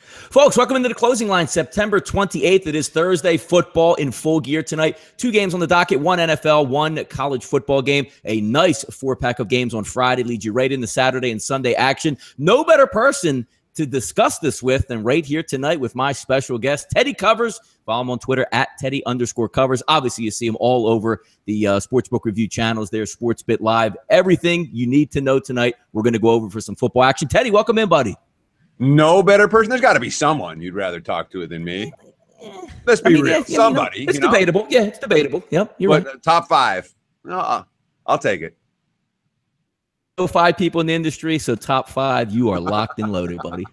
Folks, welcome into the closing line. September 28th. It is Thursday. Football in full gear tonight. 2 games on the docket, 1 NFL, 1 college football game. A nice 4-pack of games on Friday leads you right into Saturday and Sunday action. No better person to discuss this with than right here tonight with my special guest, Teddy Covers. Follow him on Twitter at Teddy_Covers. Obviously, you see him all over the Sportsbook Review channels there, SportsBit Live. Everything you need to know tonight, we're going to go over for some football action. Teddy, welcome in, buddy. No better person. There's got to be someone you'd rather talk to than me. Let's be real. Somebody. It's debatable. Yeah, it's debatable. Yep, you're right. Top 5. I'll take it. 5 people in the industry, so top 5, you are locked and loaded, buddy.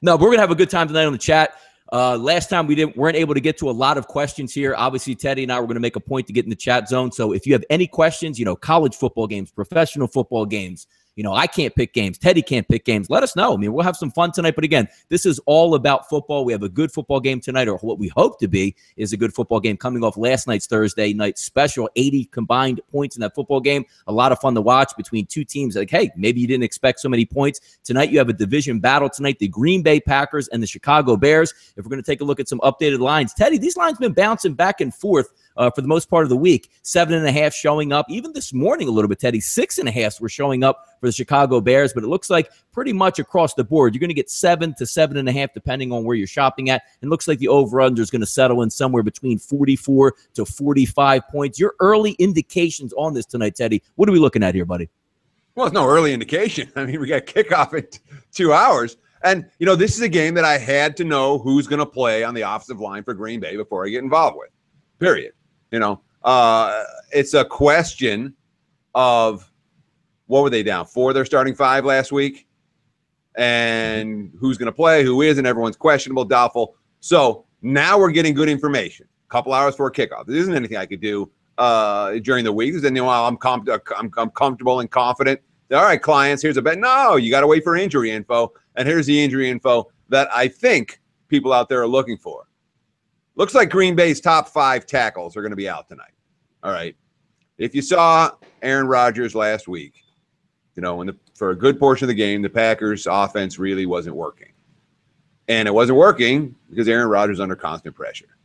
No, but we're going to have a good time tonight on the chat. Last time we weren't able to get to a lot of questions here. Obviously, Teddy and I were going to make a point to get in the chat zone. So if you have any questions, college football games, professional football games, I can't pick games. Teddy can't pick games. Let us know. I mean, we'll have some fun tonight. But again, this is all about football. We have a good football game tonight, or what we hope to be is a good football game coming off last night's Thursday night special. 80 combined points in that football game. A lot of fun to watch between two teams. Like, hey, maybe you didn't expect so many points. Tonight, you have a division battle tonight, the Green Bay Packers and the Chicago Bears. If we're going to take a look at some updated lines, Teddy, these lines have been bouncing back and forth for the most part of the week. 7.5 showing up. Even this morning a little bit, Teddy, 6.5 were showing up for the Chicago Bears, but it looks like pretty much across the board, you're going to get 7 to 7.5 depending on where you're shopping at. And looks like the over-under is going to settle in somewhere between 44 to 45 points. Your early indications on this tonight, Teddy, what are we looking at here, buddy? Well, it's no early indication. I mean, we got kickoff in 2 hours. And, this is a game that I had to know who's going to play on the offensive line for Green Bay before I get involved with, period. It's a question of, what were they down? 4 their starting 5 last week? And who's going to play, who isn't? Everyone's questionable, doubtful. So now we're getting good information. A couple hours before kickoff. There isn't anything I could do during the week. Then, I'm comfortable and confident. All right, clients, here's a bet. No, you got to wait for injury info. And here's the injury info that I think people out there are looking for. Looks like Green Bay's top 5 tackles are going to be out tonight. All right. If you saw Aaron Rodgers last week, for a good portion of the game, the Packers' offense really wasn't working. And it wasn't working because Aaron Rodgers is under constant pressure.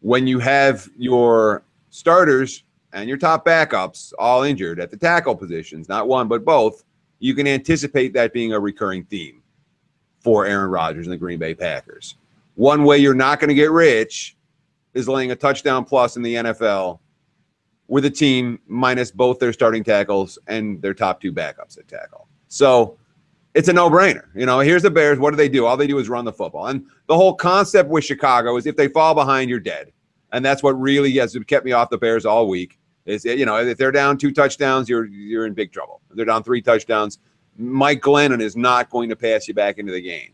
When you have your starters and your top backups all injured at the tackle positions, not one but both, you can anticipate that being a recurring theme for Aaron Rodgers and the Green Bay Packers. One way you're not going to get rich is laying a touchdown plus in the NFL with a team minus both their starting tackles and their top 2 backups at tackle. So it's a no-brainer. Here's the Bears. What do? All they do is run the football. And the whole concept with Chicago is if they fall behind, you're dead. And that's what really has kept me off the Bears all week is, if they're down 2 touchdowns, you're in big trouble. If they're down 3 touchdowns, Mike Glennon is not going to pass you back into the game.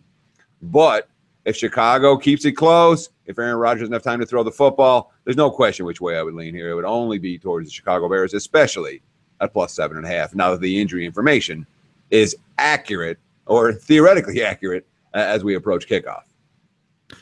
But if Chicago keeps it close, if Aaron Rodgers doesn't have time to throw the football, there's no question which way I would lean here. It would only be towards the Chicago Bears, especially at plus 7.5. Now that the injury information is accurate or theoretically accurate as we approach kickoff.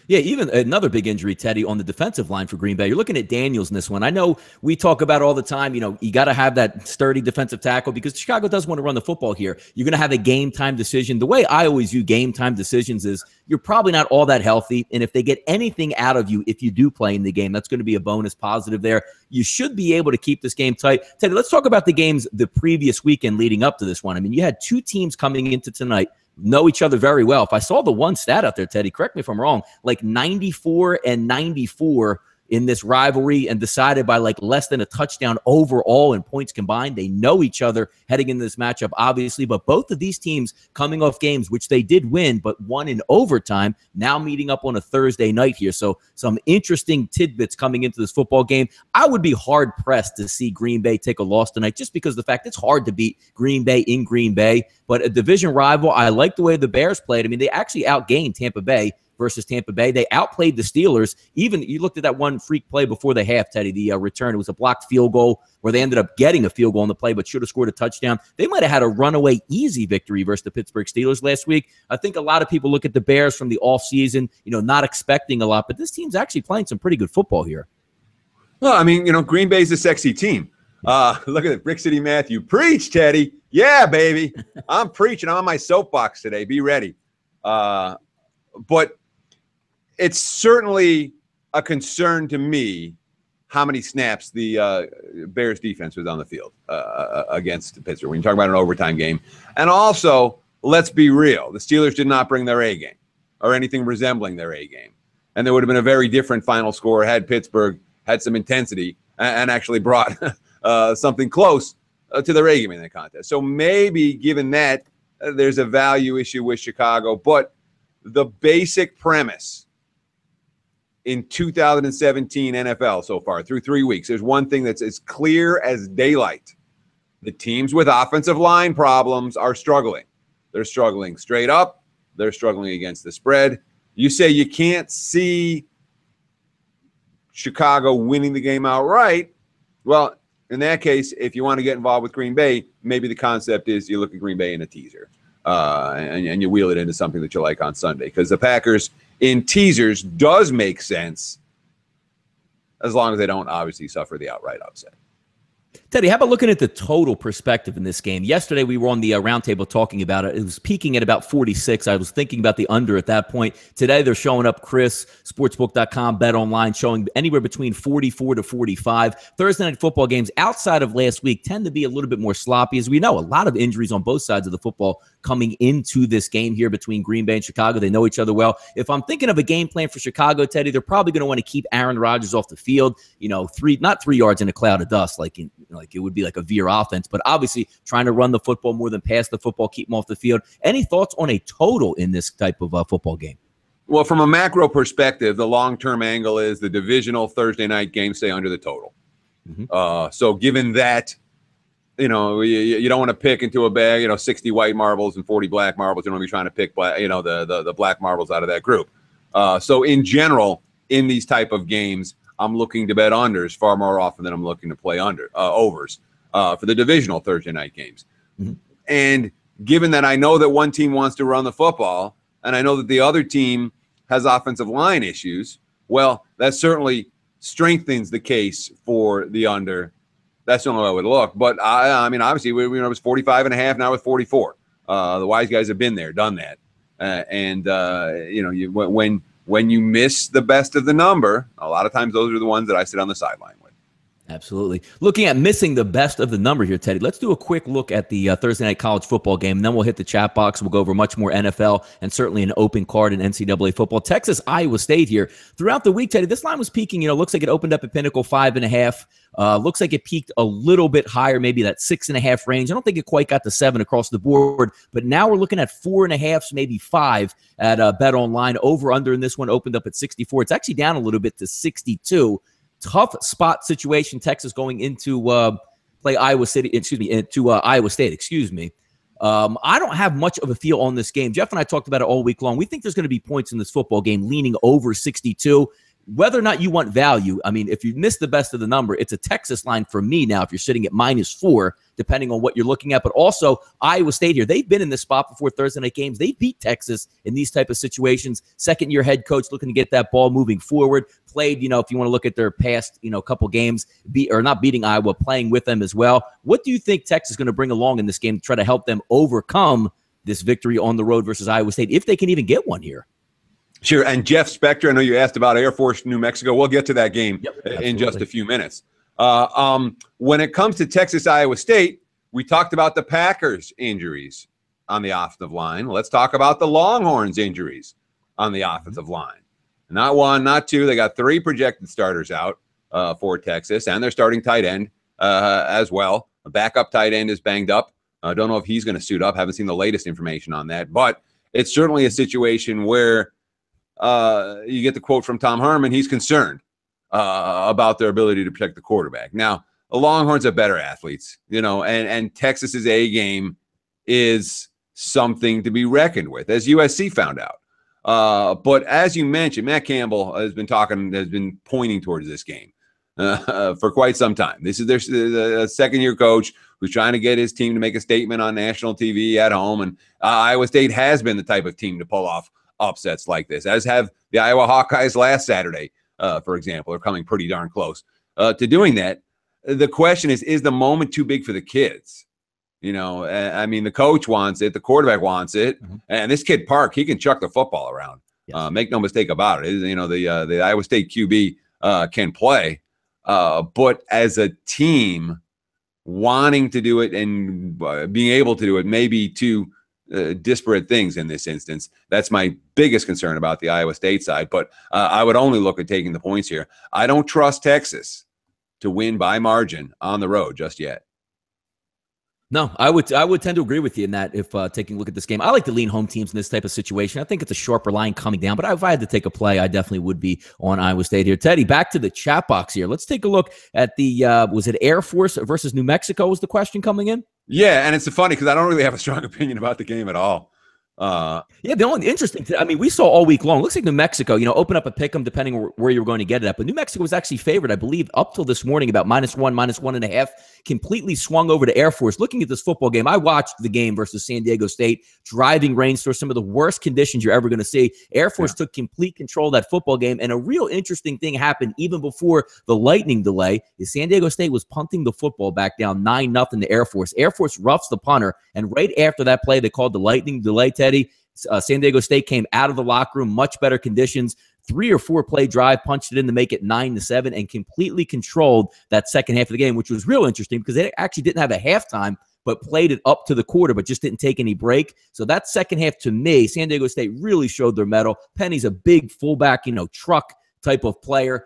Yeah, even another big injury, Teddy, on the defensive line for Green Bay. You're looking at Daniels in this one. I know we talk about all the time, you got to have that sturdy defensive tackle because Chicago does want to run the football here. You're going to have a game-time decision. The way I always view game-time decisions is you're probably not all that healthy, and if they get anything out of you, if you do play in the game, that's going to be a bonus positive there. You should be able to keep this game tight. Teddy, let's talk about the games the previous weekend leading up to this one. I mean, you had 2 teams coming into tonight know each other very well. If I saw the one stat out there, Teddy, correct me if I'm wrong, like 94 and 94 in this rivalry and decided by like less than a touchdown overall in points combined. They know each other heading into this matchup, obviously, but both of these teams coming off games, which they did win, but won in overtime, now meeting up on a Thursday night here. So some interesting tidbits coming into this football game. I would be hard-pressed to see Green Bay take a loss tonight just because of the fact it's hard to beat Green Bay in Green Bay, but a division rival. I like the way the Bears played. I mean, they actually outgained Tampa Bay versus Tampa Bay. They outplayed the Steelers. Even you looked at that one freak play before the half, Teddy, the return. It was a blocked field goal where they ended up getting a field goal on the play, but should have scored a touchdown. They might have had a runaway easy victory versus the Pittsburgh Steelers last week. I think a lot of people look at the Bears from the offseason, not expecting a lot, but this team's actually playing some pretty good football here. Well, I mean, Green Bay's a sexy team. Look at it. Brick City Matthew. Preach, Teddy. Yeah, baby. I'm preaching. I'm on my soapbox today. Be ready. But it's certainly a concern to me how many snaps the Bears defense was on the field against Pittsburgh when you talk about an overtime game. And also, let's be real. The Steelers did not bring their A game or anything resembling their A game. And there would have been a very different final score had Pittsburgh had some intensity and actually brought something close to their A game in the contest. So maybe given that, there's a value issue with Chicago. But the basic premise in 2017 NFL so far through 3 weeks, there's one thing that's as clear as daylight. The teams with offensive line problems are struggling. They're struggling straight up. They're struggling against the spread. You say you can't see Chicago winning the game outright. Well, in that case, if you want to get involved with Green Bay, maybe the concept is you look at Green Bay in a teaser and you wheel it into something that you like on Sunday. Because the Packers in teasers does make sense as long as they don't obviously suffer the outright upset. Teddy, how about looking at the total perspective in this game? Yesterday, we were on the roundtable talking about it. It was peaking at about 46. I was thinking about the under at that point. Today, they're showing up, Chris, sportsbook.com, bet online, showing anywhere between 44 to 45. Thursday night football games outside of last week tend to be a little bit more sloppy. As we know, a lot of injuries on both sides of the football coming into this game here between Green Bay and Chicago. They know each other well. If I'm thinking of a game plan for Chicago, Teddy, they're probably going to want to keep Aaron Rodgers off the field. You know, not 3 yards in a cloud of dust like it would be like a veer offense, but obviously trying to run the football more than pass the football, keep them off the field. Any thoughts on a total in this type of football game? Well, from a macro perspective, the long-term angle is the divisional Thursday night game stay under the total. Mm-hmm. So given that, you don't want to pick into a bag, 60 white marbles and 40 black marbles. You don't want to be trying to pick, the black marbles out of that group. So in general, in these type of games, I'm looking to bet unders far more often than I'm looking to play overs for the divisional Thursday night games. Mm-hmm. And given that I know that one team wants to run the football and I know that the other team has offensive line issues, well, that certainly strengthens the case for the under. That's the only way I would look. But, I mean, obviously, it was 45.5, now with 44. The wise guys have been there, done that. When you miss the best of the number, a lot of times those are the ones that I sit on the sideline with. Absolutely. Looking at missing the best of the number here, Teddy, let's do a quick look at the Thursday night college football game, and then we'll hit the chat box. We'll go over much more NFL and certainly an open card in NCAA football. Texas, Iowa State here. Throughout the week, Teddy, this line was peaking. Looks like it opened up at Pinnacle 5.5. Looks like it peaked a little bit higher, maybe that 6.5 range. I don't think it quite got to 7 across the board, but now we're looking at 4.5, maybe 5 at Bet Online. Over under in this one opened up at 64. It's actually down a little bit to 62. Tough spot situation. Texas going into play Iowa City. Iowa State. I don't have much of a feel on this game. Jeff and I talked about it all week long. We think there's going to be points in this football game leaning over 62. Whether or not you want value, I mean, if you miss the best of the number, it's a Texas line for me now if you're sitting at -4, depending on what you're looking at. But also, Iowa State here, they've been in this spot before Thursday night games. They beat Texas in these type of situations. Second-year head coach looking to get that ball moving forward. Played, if you want to look at their past, couple games, not beating Iowa, playing with them as well. What do you think Texas is going to bring along in this game to try to help them overcome this victory on the road versus Iowa State, if they can even get one here? Sure. And Jeff Spector, I know you asked about Air Force New Mexico. We'll get to that game in just a few minutes. When it comes to Texas, Iowa State, we talked about the Packers' injuries on the offensive line. Let's talk about the Longhorns' injuries on the offensive line. Not one, not two. They got 3 projected starters out for Texas, and their starting tight end as well. A backup tight end is banged up. I don't know if he's going to suit up. Haven't seen the latest information on that. But it's certainly a situation where you get the quote from Tom Herman. He's concerned about their ability to protect the quarterback. Now, the Longhorns are better athletes, and Texas's A game is something to be reckoned with, as USC found out. But as you mentioned, Matt Campbell has been pointing towards this game for quite some time. This is their second-year coach who's trying to get his team to make a statement on national TV at home, and Iowa State has been the type of team to pull off upsets like this, as have the Iowa Hawkeyes last Saturday, for example. Are coming pretty darn close to doing that. The question is the moment too big for the kids? I mean, the coach wants it, the quarterback wants it, and this kid Park, he can chuck the football around. Yes. Make no mistake about it. The Iowa State QB can play, but as a team, wanting to do it and being able to do it may be two disparate things in this instance. That's my biggest concern about the Iowa State side, but I would only look at taking the points here. I don't trust Texas to win by margin on the road just yet. No, I would tend to agree with you in that if taking a look at this game. I like to lean home teams in this type of situation. I think it's a sharper line coming down, but if I had to take a play, I definitely would be on Iowa State here. Teddy, back to the chat box here. Let's take a look at the, was it Air Force versus New Mexico was the question coming in? Yeah, and it's funny because I don't really have a strong opinion about the game at all. Yeah, the only interesting, I mean, we saw all week long, looks like New Mexico, open up a pick 'em depending where you were going to get it at. But New Mexico was actually favored, I believe, up till this morning, about -1, -1.5, completely swung over to Air Force. Looking at this football game, I watched the game versus San Diego State, driving rain through some of the worst conditions you're ever going to see. Air Force took complete control of that football game. And a real interesting thing happened even before the lightning delay is San Diego State was punting the football back down 9-0 to Air Force. Air Force roughs the punter. And right after that play, they called the lightning delay, Teddy. San Diego State came out of the locker room, much better conditions, 3 or 4 play drive, punched it in to make it 9-7, and completely controlled that second half of the game, which was real interesting because they actually didn't have a halftime, but played it up to the quarter, but just didn't take any break. So that second half, to me, San Diego State really showed their mettle. Penny's a big fullback, truck type of player.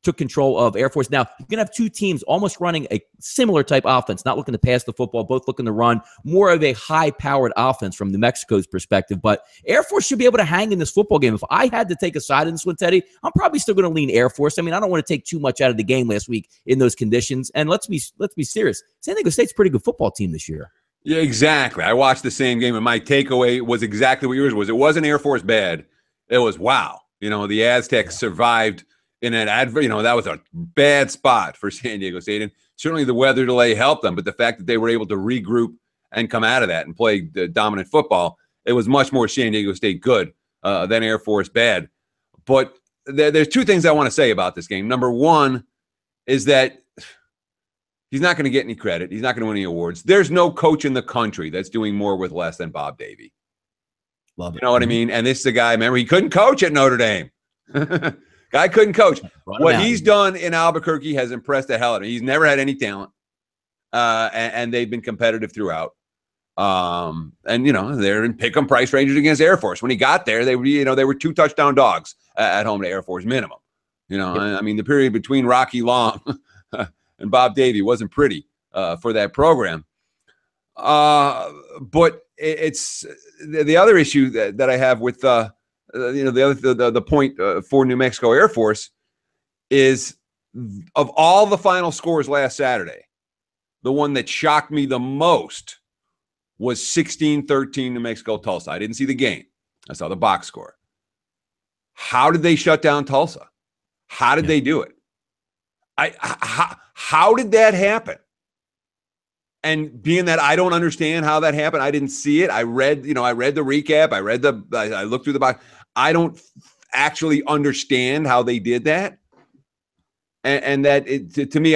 Took control of Air Force. Now, you're going to have two teams almost running a similar type offense, not looking to pass the football, both looking to run, more of a high-powered offense from New Mexico's perspective. But Air Force should be able to hang in this football game. If I had to take a side in this one, Teddy, I'm probably still going to lean Air Force. I mean, I don't want to take too much out of the game last week in those conditions. And let's be serious. San Diego State's a pretty good football team this year. Yeah, exactly. I watched the same game, and my takeaway was exactly what yours was. It wasn't Air Force bad. It was, wow. The Aztecs survived in an that was a bad spot for San Diego State. And certainly the weather delay helped them. But the fact that they were able to regroup and come out of that and play the dominant football, it was much more San Diego State good than Air Force bad. But there's two things I want to say about this game. Number one is that he's not going to get any credit. He's not going to win any awards. There's no coach in the country that's doing more with less than Bob Davie. Love it. You know what I mean? And this is a guy, remember, he couldn't coach at Notre Dame. Guy couldn't coach. What he's done in Albuquerque has impressed the hell out of him. He's never had any talent, and they've been competitive throughout. And they're in pick 'em price ranges against Air Force. When he got there, they were 2 touchdown dogs at home to Air Force minimum. I mean, the period between Rocky Long and Bob Davie wasn't pretty for that program. But it's the other issue that I have with the point for New Mexico Air Force is, of all the final scores last Saturday, the one that shocked me the most was 16-13 New Mexico Tulsa. I didn't see the game. I saw the box score. How did they shut down Tulsa? How did they do it? How did that happen? And being that I don't understand how that happened, I didn't see it. I read the recap. I looked through the box. I don't actually understand how they did that. And that to me,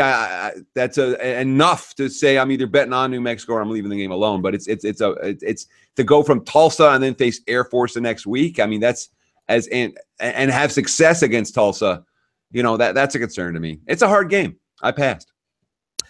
that's enough to say I'm either betting on New Mexico or I'm leaving the game alone. But it's to go from Tulsa and then face Air Force the next week. I mean, that's and have success against Tulsa. That's a concern to me. It's a hard game. I passed.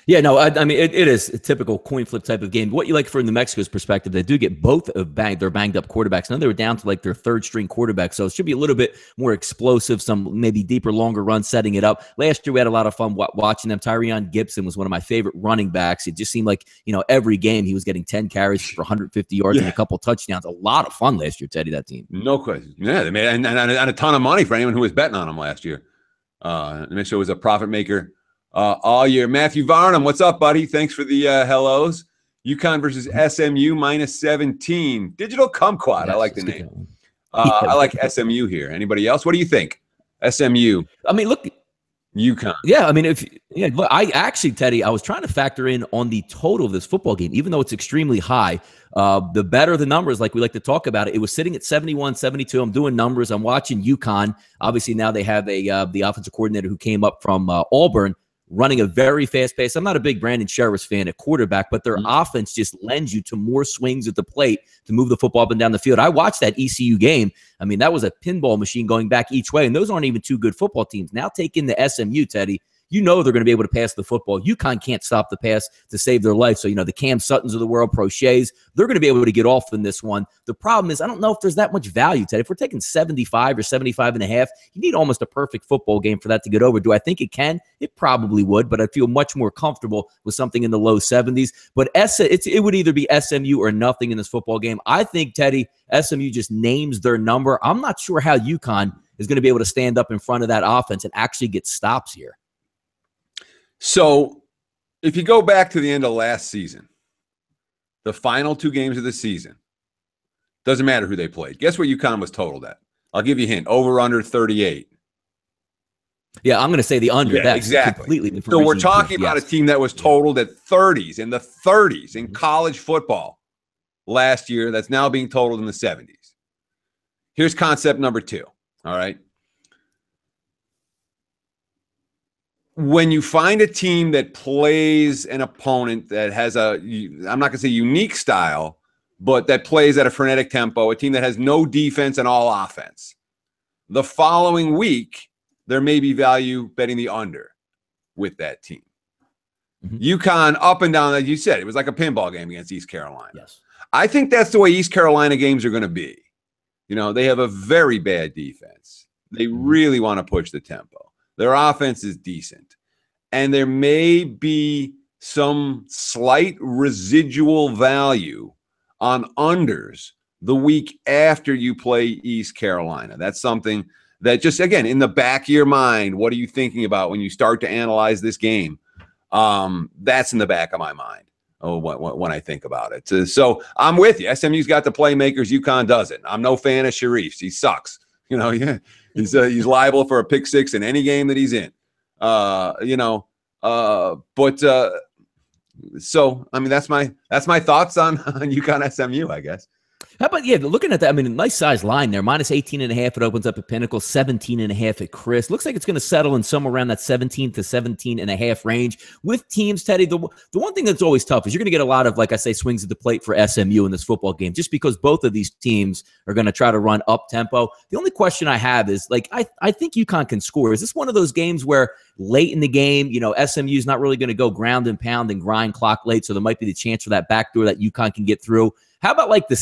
Yeah, no, I mean, it is a typical coin flip type of game. What you like from New Mexico's perspective, they do get both of their banged up quarterbacks. Now they were down to like their 3rd string quarterback, so it should be a little bit more explosive, some maybe deeper, longer runs setting it up. Last year we had a lot of fun watching them. Tyrion Gibson was one of my favorite running backs. It just seemed like, every game he was getting 10 carries for 150 yards and a couple touchdowns. A lot of fun last year, Teddy, that team. No question. Yeah, they made and a ton of money for anyone who was betting on them last year. New Mexico was a profit maker all year. Matthew Varnum, what's up, buddy? Thanks for the hellos. UConn versus SMU -17. Digital Kumquat. I like the name. I like SMU here. Anybody else? What do you think? SMU. I mean, look. UConn. Yeah, I mean, look, I actually, Teddy, I was trying to factor in on the total of this football game, even though it's extremely high. The better the numbers, like we like to talk about it, it was sitting at 71, 72. I'm doing numbers. I'm watching UConn. Obviously, now they have the offensive coordinator who came up from Auburn. running a very fast pace. I'm not a big Brandon Sheriff's fan at quarterback, but their offense just lends you to more swings at the plate to move the football up and down the field. I watched that ECU game. I mean, that was a pinball machine going back each way, and those aren't even two good football teams. Now take in the SMU, Teddy. You know they're going to be able to pass the football. UConn can't stop the pass to save their life. So, the Cam Suttons of the world, Proches, they're going to be able to get off in this one. The problem is I don't know if there's that much value, Ted. If we're taking 75 or 75.5, you need almost a perfect football game for that to get over. Do I think it can? It probably would, but I feel much more comfortable with something in the low 70s. But it would either be SMU or nothing in this football game. I think, Teddy, SMU just names their number. I'm not sure how UConn is going to be able to stand up in front of that offense and actually get stops here. So if you go back to the end of last season, the final 2 games of the season, doesn't matter who they played. Guess what UConn was totaled at? I'll give you a hint. Over under 38. Yeah, I'm going to say the under. Yeah, That's exactly. Completely different. So we're talking about a team that was totaled at 30s, in the 30s in college football last year. That's now being totaled in the 70s. Here's concept number 2. All right. When you find a team that plays an opponent that has I'm not going to say unique style, but that plays at a frenetic tempo, a team that has no defense and all offense, the following week, there may be value betting the under with that team. UConn up and down, like you said, it was like a pinball game against East Carolina. Yes. I think that's the way East Carolina games are going to be. They have a very bad defense. They really want to push the tempo. Their offense is decent. And there may be some slight residual value on unders the week after you play East Carolina. That's something that just, again, in the back of your mind, what are you thinking about when you start to analyze this game? That's in the back of my mind when I think about it. So I'm with you. SMU's got the playmakers. UConn doesn't. I'm no fan of Sharif's. He sucks. He's liable for a pick 6 in any game that he's in. So I mean that's my thoughts on UConn SMU, I guess. How about, looking at that, I mean, nice size line there. Minus 18.5, it opens up at Pinnacle, 17.5 at Chris. Looks like it's going to settle in somewhere around that 17 to 17.5 range. With teams, Teddy, the one thing that's always tough is you're going to get a lot of, like I say, swings at the plate for SMU in this football game, just because both of these teams are going to try to run up tempo. The only question I have is, I think UConn can score. Is this one of those games where late in the game, SMU is not really going to go ground and pound and grind clock late, so there might be the chance for that backdoor that UConn can get through? How about the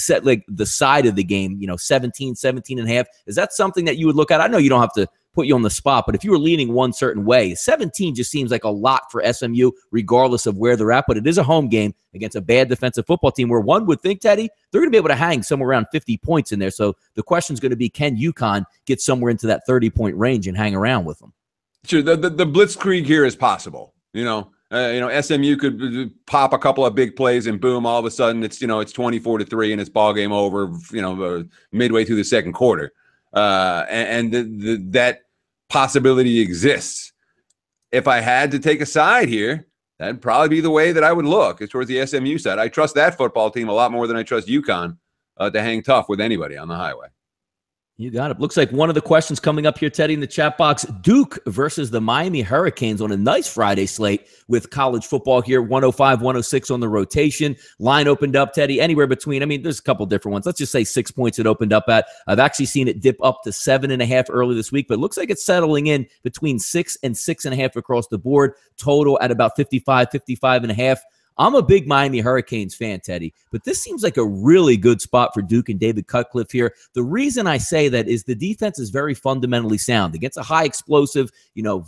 side of the game, 17.5? Is that something that you would look at? I know you don't have to put you on the spot, but if you were leaning one certain way, 17 just seems like a lot for SMU, regardless of where they're at. But it is a home game against a bad defensive football team where one would think, Teddy, they're going to be able to hang somewhere around 50 points in there. So the question is going to be, can UConn get somewhere into that 30-point range and hang around with them? Sure, the blitzkrieg here is possible. SMU could pop a couple of big plays and boom, all of a sudden it's 24-3 and it's ball game over, midway through the second quarter. That possibility exists. If I had to take a side here, that'd probably be the way that I would look, is towards the SMU side. I trust that football team a lot more than I trust UConn to hang tough with anybody on the highway. You got it. Looks like one of the questions coming up here, Teddy, in the chat box, Duke versus the Miami Hurricanes on a nice Friday slate with college football here, 105, 106 on the rotation. Line opened up, Teddy, anywhere between, there's a couple different ones. Let's just say 6 points it opened up at. I've actually seen it dip up to 7.5 early this week, but it looks like it's settling in between 6 and 6.5 across the board. Total at about 55, 55.5. I'm a big Miami Hurricanes fan, Teddy, but this seems like a really good spot for Duke and David Cutcliffe here. The reason I say that is the defense is very fundamentally sound. Against a high explosive,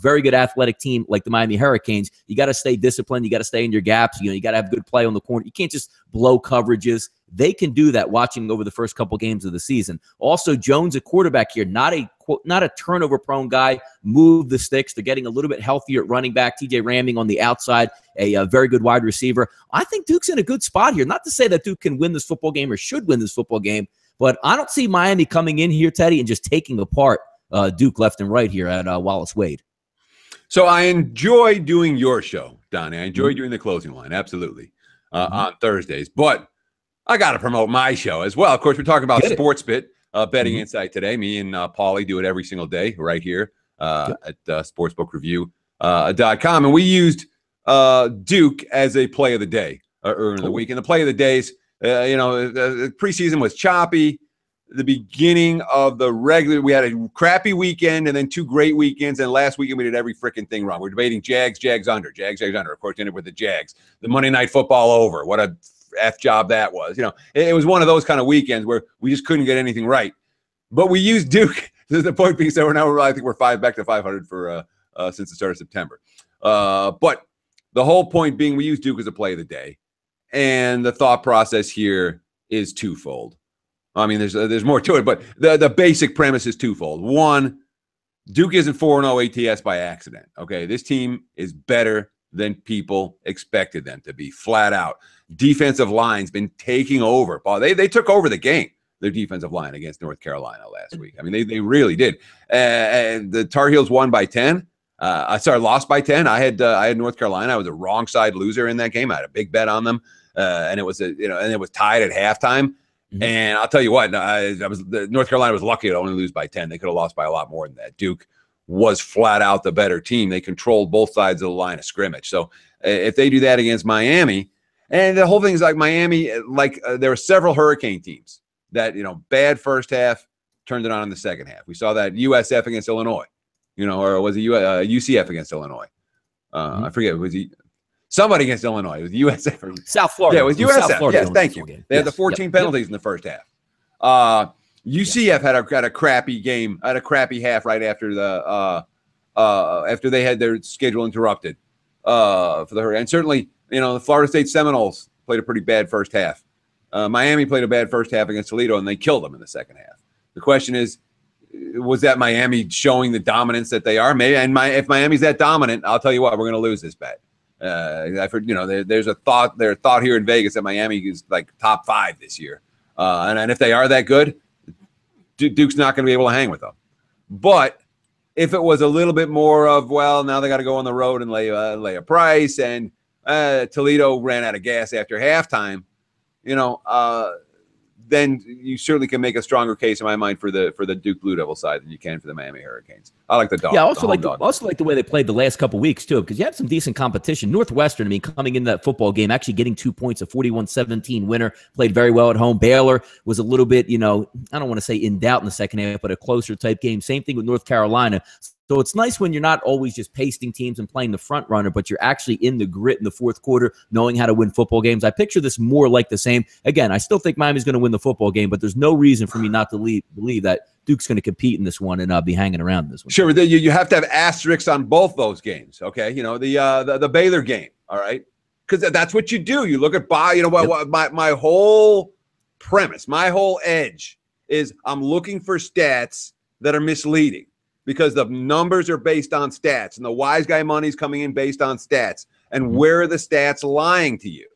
very good athletic team like the Miami Hurricanes, you got to stay disciplined. You got to stay in your gaps. You got to have good play on the corner. You can't just blow coverages. They can do that watching over the first couple games of the season. Also, Jones, a quarterback here, not a turnover-prone guy, move the sticks. They're getting a little bit healthier at running back. TJ Ramming on the outside, a very good wide receiver. I think Duke's in a good spot here. Not to say that Duke can win this football game or should win this football game, but I don't see Miami coming in here, Teddy, and just taking apart Duke left and right here at Wallace Wade. So I enjoy doing your show, Donnie. I enjoy doing the closing line, absolutely, on Thursdays. But I got to promote my show as well. Of course, we're talking about SportsBit, betting insight today. Me and Paulie do it every single day right here at Sportsbook Review .com, and we used Duke as a play of the day earlier in the week. And the play of the days, the preseason was choppy. The beginning of the regular, we had a crappy weekend and then 2 great weekends. And last weekend, we did every freaking thing wrong. We're debating Jags under. Of course, ended with the Jags. The Monday Night Football over. What a F job that was. It was one of those kind of weekends where we just couldn't get anything right. But we used Duke. The point being, so I think we're back to 500 for since the start of September. But the whole point being, we use Duke as a play of the day. And the thought process here is twofold. I mean, there's more to it, but the basic premise is twofold. One, Duke isn't 4-0 ATS by accident. Okay, this team is better than people expected them to be, flat out. Defensive line's been taking over. They took over the game, their defensive line against North Carolina last week. I mean, they really did. And the Tar Heels won by 10. Lost by 10. I had North Carolina. I was a wrong side loser in that game. I had a big bet on them, and it was tied at halftime. Mm-hmm. And I'll tell you what, North Carolina was lucky to only lose by 10. They could have lost by a lot more than that. Duke was flat out the better team. They controlled both sides of the line of scrimmage. So if they do that against Miami, and the whole thing is like Miami, there were several Hurricane teams that, bad first half, turned it on in the second half. We saw that USF against Illinois, or was it UCF against Illinois? I forget. Was he somebody against Illinois? It was USF or South Florida. Yeah, it was USF. Yes, thank you. They had the 14 penalties in the first half. UCF had a crappy game, had a crappy half right after after they had their schedule interrupted for the Hurricane. And certainly, the Florida State Seminoles played a pretty bad first half. Miami played a bad first half against Toledo, and they killed them in the second half. The question is, was that Miami showing the dominance that they are? Maybe, and if Miami's that dominant, I'll tell you what, we're going to lose this bet. I've heard, there's a thought here in Vegas that Miami is like top 5 this year, and if they are that good, Duke's not going to be able to hang with them. But if it was a little bit more of, well, now they got to go on the road and lay a price, and Toledo ran out of gas after halftime, then you certainly can make a stronger case in my mind for the Duke Blue Devil side than you can for the Miami Hurricanes. I like the dog. Yeah, I also like the way they played the last couple weeks too, because you had some decent competition. Northwestern, coming into that football game, actually getting 2 points, a 41-17 winner, played very well at home. Baylor was a little bit, I don't want to say in doubt in the second half, but a closer type game. Same thing with North Carolina. So it's nice when you're not always just pasting teams and playing the front runner, but you're actually in the grit in the fourth quarter, knowing how to win football games. I picture this more like the same. Again, I still think Miami's going to win the football game, but there's no reason for me not to believe that Duke's going to compete in this one and be hanging around in this one. Sure, you have to have asterisks on both those games, okay? The Baylor game, all right? Because that's what you do. You look at my whole premise, my whole edge is I'm looking for stats that are misleading, because the numbers are based on stats, and the wise guy money's coming in based on stats. And where are the stats lying to you?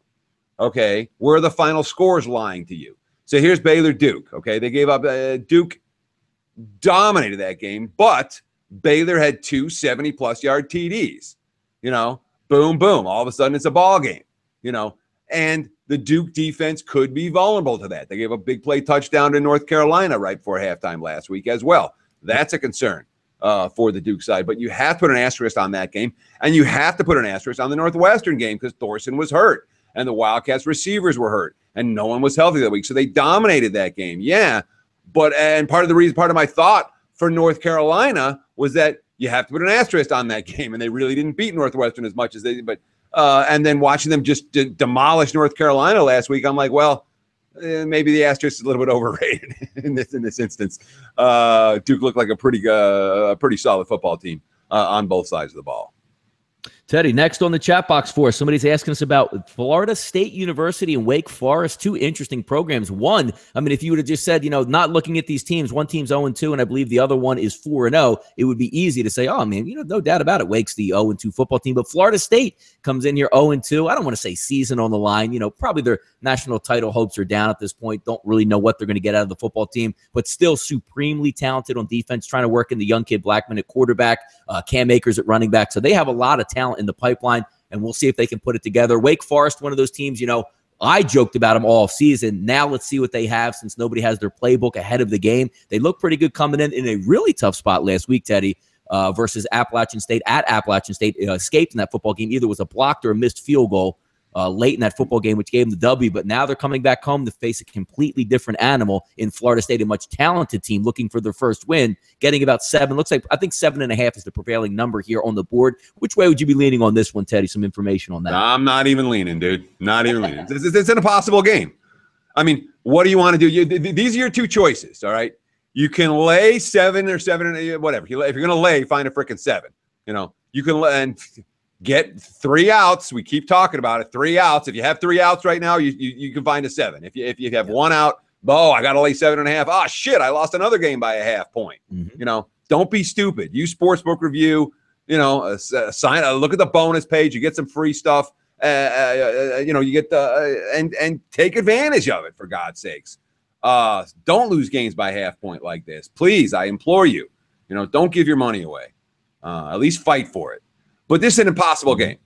Okay, where are the final scores lying to you? So here's Baylor-Duke, okay? They gave up, Duke dominated that game, but Baylor had 2 70-plus yard TDs. Boom, boom. All of a sudden, it's a ball game, and the Duke defense could be vulnerable to that. They gave a big play touchdown to North Carolina right before halftime last week as well. That's a concern for the Duke side. But you have to put an asterisk on that game, and you have to put an asterisk on the Northwestern game because Thorson was hurt, and the Wildcats receivers were hurt, and no one was healthy that week. So they dominated that game. Yeah, and part of my thought for North Carolina was that you have to put an asterisk on that game, and they really didn't beat Northwestern as much as they did. But and then watching them just demolish North Carolina last week, I'm like, well, maybe the asterisk is a little bit overrated in this instance. Duke looked like a pretty solid football team on both sides of the ball. Teddy, next on the chat box for us, somebody's asking us about Florida State University and Wake Forest, 2 interesting programs. One, if you would have just said, not looking at these teams, one team's 0-2, and I believe the other one is 4-0, it would be easy to say, oh, man, no doubt about it, Wake's the 0-2 football team. But Florida State comes in here 0-2. I don't want to say season on the line. Probably their national title hopes are down at this point. Don't really know what they're going to get out of the football team, but still supremely talented on defense, trying to work in the young kid Blackman at quarterback, Cam Akers at running back. So they have a lot of talent in the pipeline, and we'll see if they can put it together. Wake Forest, one of those teams, I joked about them all season. Now let's see what they have since nobody has their playbook ahead of the game. They look pretty good coming in a really tough spot last week, Teddy. versus Appalachian State at Appalachian State. Escaped in that football game. Either was a blocked or a missed field goal late in that football game, which gave them the W. But now they're coming back home to face a completely different animal in Florida State, a much talented team looking for their first win, getting about 7. Looks like, I think 7.5 is the prevailing number here on the board. Which way would you be leaning on this one, Teddy? Some information on that. I'm not even leaning, dude. Not even leaning. It's an impossible game. I mean, what do you want to do? These are your two choices, all right? You can lay 7 or 7, whatever. If you're going to lay, find a freaking 7. You can and get 3 outs. We keep talking about it. 3 outs. If you have 3 outs right now, you can find a 7. If you have 1 out, I got to lay 7.5. Oh shit, I lost another game by a half point. Don't be stupid. Use Sportsbook Review. Sign. Look at the bonus page. You get some free stuff. You get the and take advantage of it, for God's sakes. Don't lose games by half point like this, please. I implore you. Don't give your money away. At least fight for it. But this is an impossible game.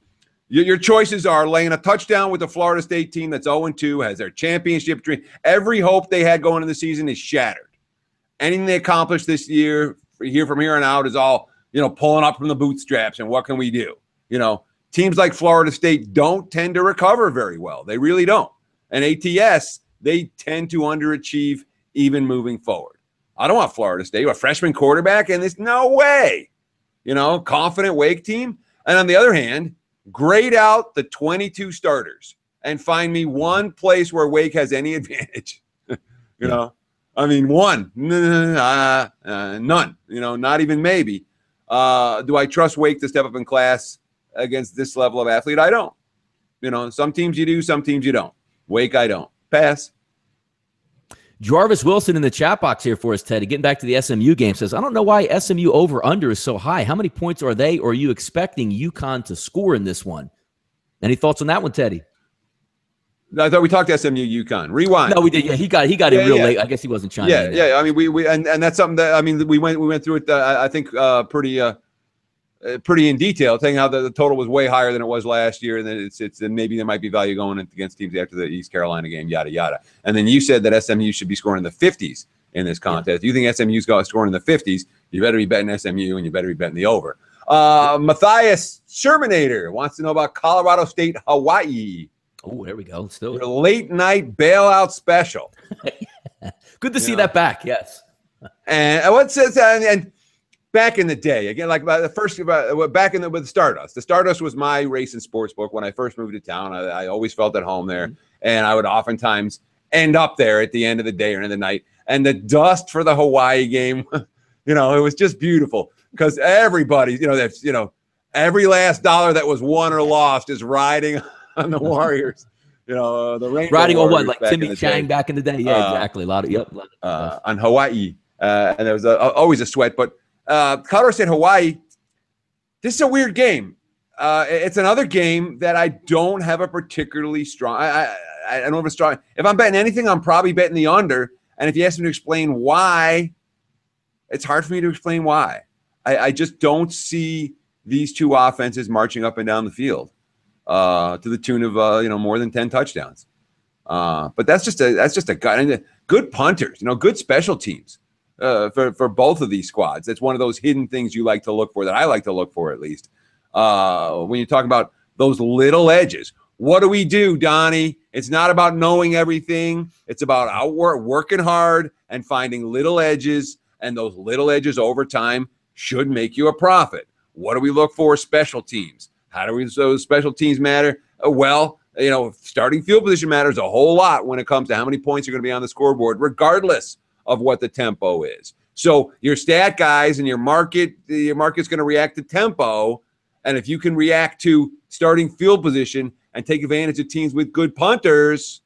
Your choices are laying a touchdown with the Florida State team that's 0-2, has their championship dream. Every hope they had going into the season is shattered. Anything they accomplished this year, from here on out, is all, pulling up from the bootstraps and what can we do? Teams like Florida State don't tend to recover very well. They really don't. And ATS, they tend to underachieve even moving forward. I don't want Florida State, a freshman quarterback, and there's no way. Confident Wake team. And on the other hand, grade out the 22 starters and find me one place where Wake has any advantage. I mean, one. None. Not even maybe. Do I trust Wake to step up in class against this level of athlete? I don't. Some teams you do, some teams you don't. Wake, I don't. Pass. Jarvis Wilson in the chat box here for us, Teddy, getting back to the SMU game, says, I don't know why SMU over-under is so high. How many points are they, or are you expecting UConn to score in this one? Any thoughts on that one, Teddy? I thought we talked to SMU UConn. Rewind. No, we did. Yeah, he got in real late. I guess he wasn't chiming in. Yeah. I mean, we and that's something that, I mean, we went through it. I think pretty in detail, saying how the total was way higher than it was last year, and then it's maybe there might be value going against teams after the East Carolina game, yada yada. And then you said that SMU should be scoring in the 50s in this contest. You think SMU's got scoring in the 50s? You better be betting SMU, and you better be betting the over. Matthias Shermanator wants to know about Colorado State, Hawaii. Oh, there we go. Still your late night bailout special. Good to see that back. Yes. And what says and back in the day, again, like back in with Stardust. The Stardust was my race and sports book when I first moved to town. I always felt at home there, and I would oftentimes end up there at the end of the day or end of the night. And the dust for the Hawaii game, it was just beautiful because everybody, that's every last dollar that was won or lost is riding on the Warriors. The Rainbow riding on Warriors what, like Timmy Chang back in the day? Yeah, exactly. A lot of on Hawaii, and there was always a sweat, but. Colorado State, Hawaii, this is a weird game. It's another game that I don't have a particularly strong. I don't have a strong. If I'm betting anything, I'm probably betting the under. And if you ask me to explain why, it's hard for me to explain why. I just don't see these two offenses marching up and down the field to the tune of more than 10 touchdowns. But that's just a gut. And good punters, good special teams. For both of these squads. That's one of those hidden things you like to look for, that I like to look for at least. When you talk about those little edges, what do we do, Donnie? It's not about knowing everything. It's about working hard and finding little edges, and those little edges over time should make you a profit. What do we look for? Special teams. How do those special teams matter? Starting field position matters a whole lot when it comes to how many points are going to be on the scoreboard, regardless of what the tempo is. So your stat guys and your market's going to react to tempo. And if you can react to starting field position and take advantage of teams with good punters,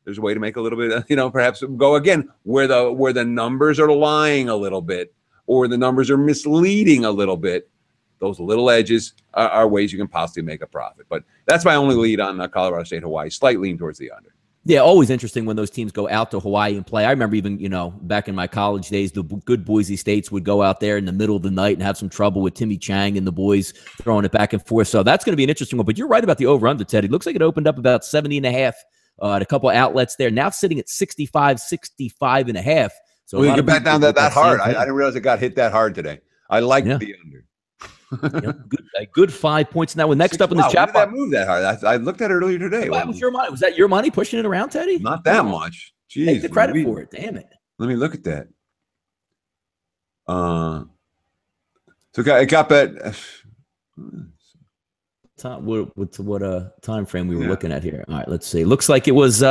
there's a way to make a little bit, perhaps go again where the numbers are lying a little bit, or the numbers are misleading a little bit. Those little edges are ways you can possibly make a profit. But that's my only lead on Colorado State, Hawaii, slight lean towards the under. Yeah, always interesting when those teams go out to Hawaii and play. I remember even, back in my college days, the good Boise States would go out there in the middle of the night and have some trouble with Timmy Chang and the boys throwing it back and forth. So that's going to be an interesting one. But you're right about the over-under, Teddy. Looks like it opened up about 70.5 at a couple of outlets there. Now sitting at 65.5. So you can bet down that hard. I didn't realize it got hit that hard today. I like Yeah. the under. A good 5 points in that one. Next up in the chat box. Did that move that hard? I looked at it earlier today. That was your money. Was that your money pushing it around, Teddy? Not that much. Jeez, take the credit for it. Damn it. Let me look at that. So it got bet. What time frame we were looking at here? All right, let's see. Looks like it was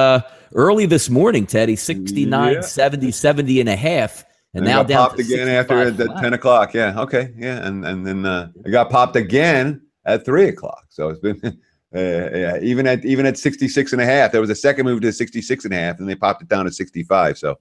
early this morning, Teddy. 69, 70, 70 and a half. And now it got down popped again after at 10 o'clock. Yeah. Okay. Yeah. And then it got popped again at 3 o'clock. So it's been even at 66 and a half. There was a second move to 66 and a half, and they popped it down to 65. So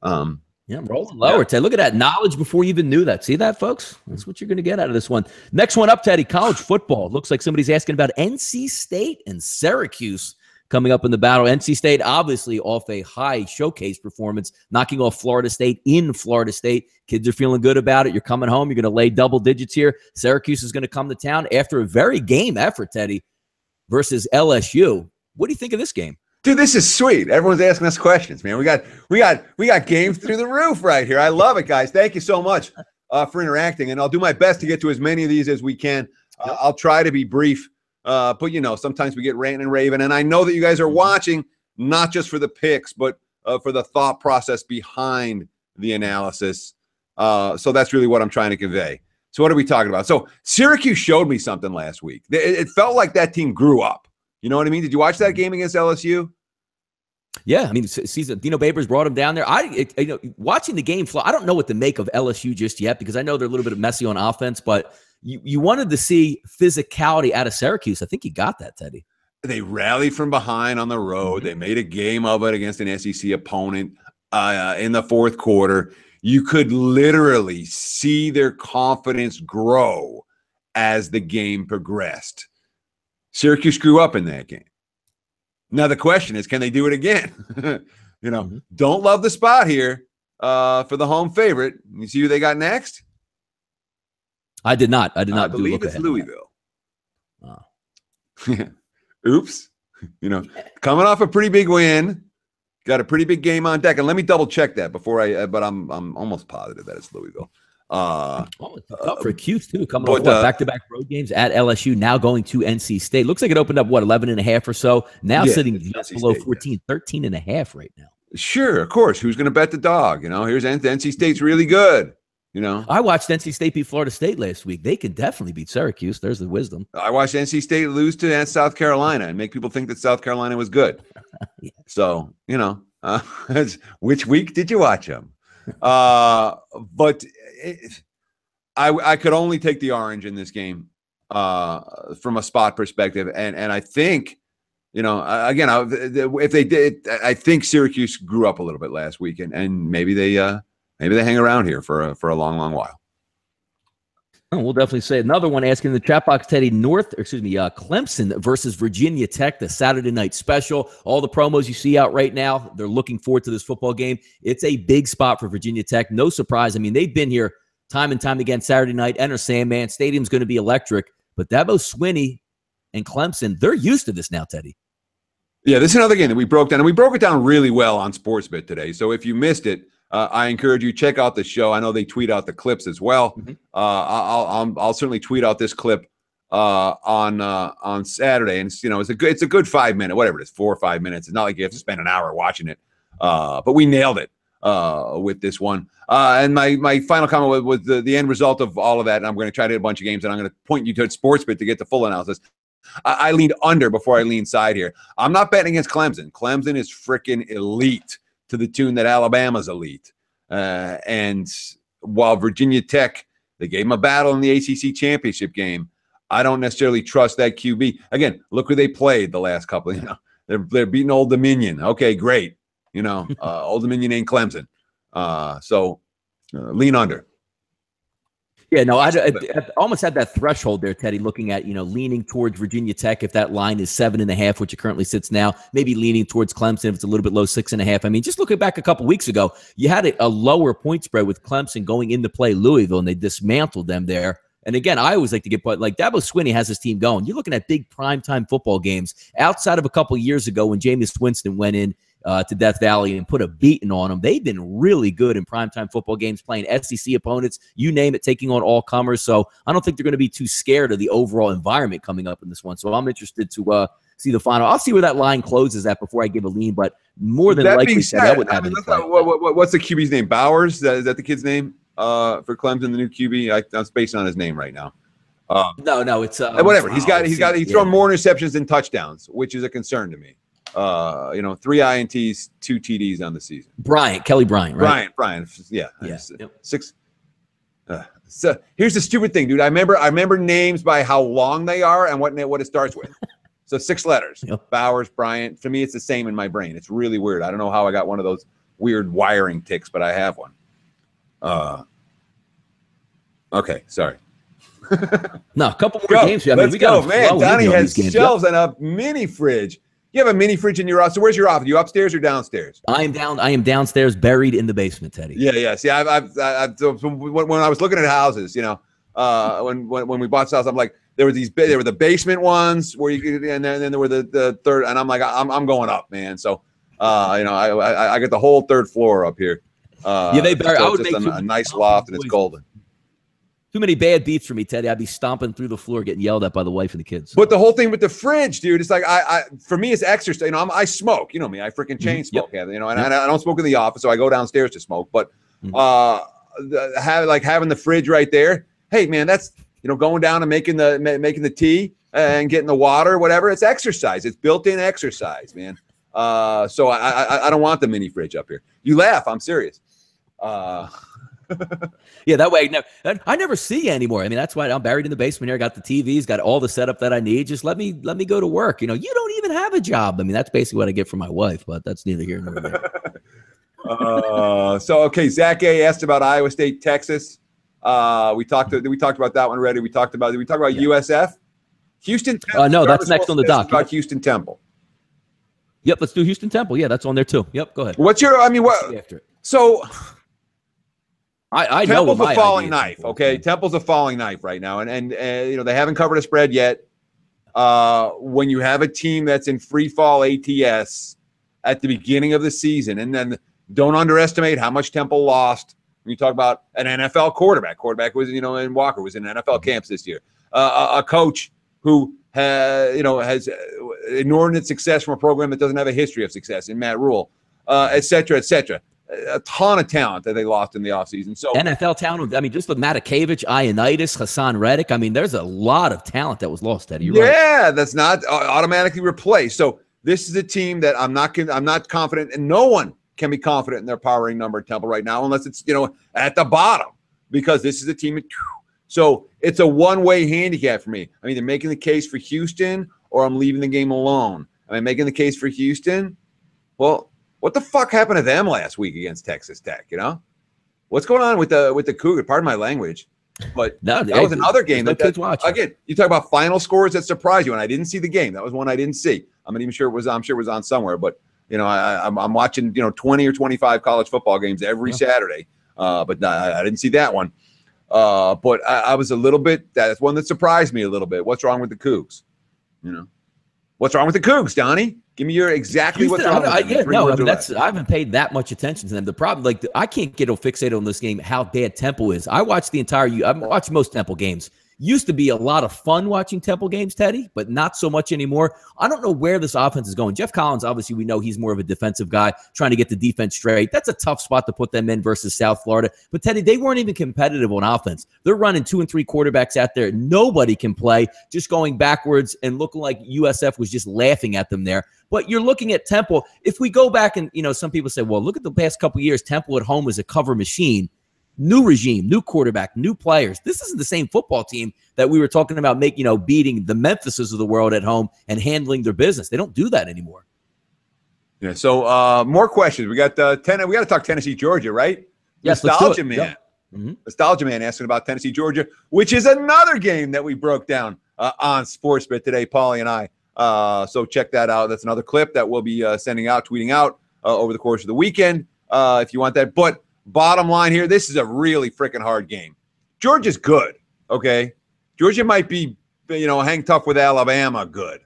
rolling lower, Ted. Look at that knowledge before you even knew that. See that, folks? That's what you're going to get out of this one. Next one up, Teddy, college football. Looks like somebody's asking about NC State and Syracuse coming up in the battle. NC State, obviously, off a high showcase performance, knocking off Florida State in Florida State. Kids are feeling good about it. You're coming home. You're going to lay double digits here. Syracuse is going to come to town after a very game effort, Teddy, versus LSU. What do you think of this game? Dude, this is sweet. Everyone's asking us questions, man. We got games through the roof right here. I love it, guys. Thank you so much for interacting, and I'll do my best to get to as many of these as we can. I'll try to be brief. But sometimes we get ranting and raving, and I know that you guys are watching not just for the picks, but for the thought process behind the analysis. So that's really what I'm trying to convey. So what are we talking about? So Syracuse showed me something last week. It felt like that team grew up. You know what I mean? Did you watch that game against LSU? Yeah, I mean, Dino Babers brought him down there. Watching the game flow, I don't know what to make of LSU just yet because I know they're a little bit messy on offense, but you wanted to see physicality out of Syracuse. I think you got that, Teddy. They rallied from behind on the road. They made a game of it against an SEC opponent in the fourth quarter. You could literally see their confidence grow as the game progressed. Syracuse grew up in that game. Now the question is, can they do it again? Don't love the spot here for the home favorite. You see who they got next? I did not. I believe it's Louisville. Oops. Coming off a pretty big win, got a pretty big game on deck. And let me double check that before but I'm almost positive that it's Louisville. Tough for Cuse too, coming off back-to-back road games at LSU, now going to NC State. Looks like it opened up 11 and a half or so, now sitting just below 14, 13 and a half right now. Sure, of course. Who's going to bet the dog? Here's NC State's really good. I watched NC State beat Florida State last week. They could definitely beat Syracuse. There's the wisdom. I watched NC State lose to South Carolina and make people think that South Carolina was good. So, which week did you watch them? But I could only take the orange in this game from a spot perspective, and I think again if they did, I think Syracuse grew up a little bit last week, and maybe they hang around here for a long while. We'll definitely say another one asking in the chat box, Teddy, Clemson versus Virginia Tech, the Saturday night special. All the promos you see out right now, they're looking forward to this football game. It's a big spot for Virginia Tech. No surprise. I mean, they've been here time and time again Saturday night. Enter Sandman. Stadium's going to be electric. But Dabo Swinney and Clemson, they're used to this now, Teddy. Yeah, this is another game that we broke down. And we broke it down really well on SportsBit today. So if you missed it, I encourage you, check out the show. I know they tweet out the clips as well. I'll certainly tweet out this clip on Saturday, and it's a good 5 minute, whatever it is, 4 or 5 minutes. It's not like you have to spend an hour watching it, but we nailed it with this one. And my final comment was the end result of all of that. And I'm going to try to hit a bunch of games, and I'm going to point you to SportsBit to get the full analysis. I leaned under before I leaned side here. I'm not betting against Clemson. Clemson is freaking elite, to the tune that Alabama's elite. And while Virginia Tech, they gave them a battle in the ACC championship game, I don't necessarily trust that QB. Again, look who they played the last couple. They're beating Old Dominion. Okay, great. Old Dominion ain't Clemson. So lean under. Yeah, no, I almost had that threshold there, Teddy, looking at, leaning towards Virginia Tech if that line is 7.5, which it currently sits now, maybe leaning towards Clemson if it's a little bit low, 6.5. I mean, just looking back a couple weeks ago, you had a lower point spread with Clemson going into play Louisville, and they dismantled them there. And again, I always like to get, like Dabo Swinney has his team going. You're looking at big primetime football games outside of a couple years ago when Jameis Winston went in to Death Valley and put a beating on them. They've been really good in primetime football games, playing SEC opponents, you name it, taking on all comers. So I don't think they're going to be too scared of the overall environment coming up in this one. So I'm interested to see the final. I'll see where that line closes at before I give a lean, but more than likely, I wouldn't have any play. What's the QB's name? Bowers? Is that the kid's name for Clemson, the new QB? I'm spacing on his name right now. No, it's whatever. He's thrown more interceptions than touchdowns, which is a concern to me. 3 INTs, 2 TDs on the season. Kelly Bryant, right? Brian, yeah. Yep. 6. So here's the stupid thing, dude. I remember names by how long they are and what it starts with. So 6 letters. Yep. Bowers, Bryant. For me, it's the same in my brain. It's really weird. I don't know how I got one of those weird wiring ticks, but I have one. Okay, sorry. No, a couple more games. Let's go, man. Donnie has shelves and a mini fridge. You have a mini fridge in your office. So where's your office? You upstairs or downstairs? I am downstairs, buried in the basement, Teddy. Yeah. See, so when I was looking at houses, when we bought this house, I'm like, there were the basement ones where you could, and then there were the third, and I'm like, I'm going up, man. So, I get the whole 3rd floor up here. They bury. So I would just make a nice loft, and it's golden. Too many bad beats for me, Teddy. I'd be stomping through the floor, getting yelled at by the wife and the kids. But the whole thing with the fridge, dude, it's like for me, it's exercise. I smoke. You know me, I freaking chain smoke. Yep. And I don't smoke in the office, so I go downstairs to smoke. But having the fridge right there, hey man, that's going down and making the tea and getting the water, whatever. It's exercise. It's built-in exercise, man. So I don't want the mini fridge up here. You laugh, I'm serious. Yeah, that way I never see you anymore. I mean, that's why I'm buried in the basement here. I got the TVs, got all the setup that I need. Just let me go to work. You don't even have a job. I mean, that's basically what I get from my wife, but that's neither here nor there. Okay, Zach A asked about Iowa State, Texas. We talked about that one already. Did we talk about USF? Houston Temple. No, that's next on the doc. About Houston Temple. Yep, let's do Houston Temple. Yeah, that's on there too. Yep, go ahead. So I know Temple's a falling knife, okay? Temple's a falling knife right now, and they haven't covered a spread yet. When you have a team that's in free fall ATS at the beginning of the season, and then don't underestimate how much Temple lost. When you talk about an NFL quarterback was and Walker was in NFL camps this year. A coach who has inordinate success from a program that doesn't have a history of success in Matt Rule, et cetera, et cetera. A ton of talent that they lost in the offseason. So NFL talent. I mean, just with Matakevich, Ioannidis, Hassan Reddick. I mean, there's a lot of talent that was lost, Eddie. You're right. That's not automatically replaced. So this is a team that I'm not confident, and no one can be confident in their powering number at Temple right now, unless it's at the bottom, because this is a team. So it's a one-way handicap for me. I'm either making the case for Houston or I'm leaving the game alone. Am I making the case for Houston? Well, what the fuck happened to them last week against Texas Tech? What's going on with the Cougar? Pardon my language, but that was another game that again. You talk about final scores that surprise you, and I didn't see the game. That was one I didn't see. I'm not even sure it was. I'm sure it was on somewhere, but I'm watching 20 or 25 college football games every Saturday, but I didn't see that one. But I was a little bit. That's one that surprised me a little bit. What's wrong with the Cougs? What's wrong with the Cougs, Donnie? Give me your exactly what's wrong with them. I haven't paid that much attention to them. The problem, I can't get fixated on this game, how bad Temple is. I watched I've watched most Temple games. Used to be a lot of fun watching Temple games, Teddy, but not so much anymore. I don't know where this offense is going. Jeff Collins, obviously, we know he's more of a defensive guy, trying to get the defense straight. That's a tough spot to put them in versus South Florida. But, Teddy, they weren't even competitive on offense. They're running 2 and 3 quarterbacks out there. Nobody can play, just going backwards and looking like USF was just laughing at them there. But you're looking at Temple. If we go back and, some people say, well, look at the past couple of years. Temple at home was a cover machine. New regime, new quarterback, new players. This isn't the same football team that we were talking about beating the Memphises of the world at home and handling their business. They don't do that anymore. Yeah. So more questions. We got we got to talk Tennessee, Georgia, right? Yes. Nostalgia Man. Yep. Mm-hmm. Nostalgia Man asking about Tennessee, Georgia, which is another game that we broke down on Sportsbet today, Paulie and I. So check that out. That's another clip that we'll be tweeting out over the course of the weekend if you want that. But bottom line here, this is a really freaking hard game. Georgia's good, okay? Georgia might be, hang tough with Alabama good.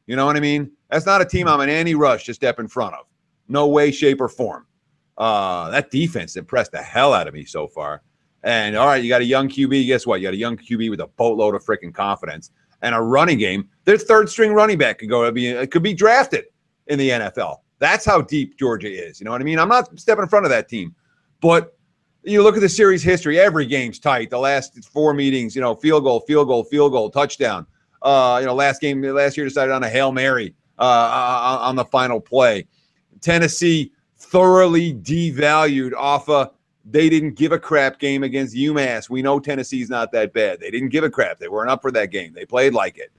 You know what I mean? That's not a team I'm in any rush to step in front of. No way, shape, or form. That defense impressed the hell out of me so far. And all right, you got a young QB. Guess what? You got a young QB with a boatload of freaking confidence and a running game. Their third string running back could be drafted in the NFL. That's how deep Georgia is. You know what I mean? I'm not stepping in front of that team, but you look at the series history. Every game's tight. The last 4 meetings, field goal, touchdown. Last year decided on a Hail Mary on the final play. Tennessee thoroughly devalued off they didn't give a crap game against UMass. We know Tennessee's not that bad. They didn't give a crap. They weren't up for that game. They played like it.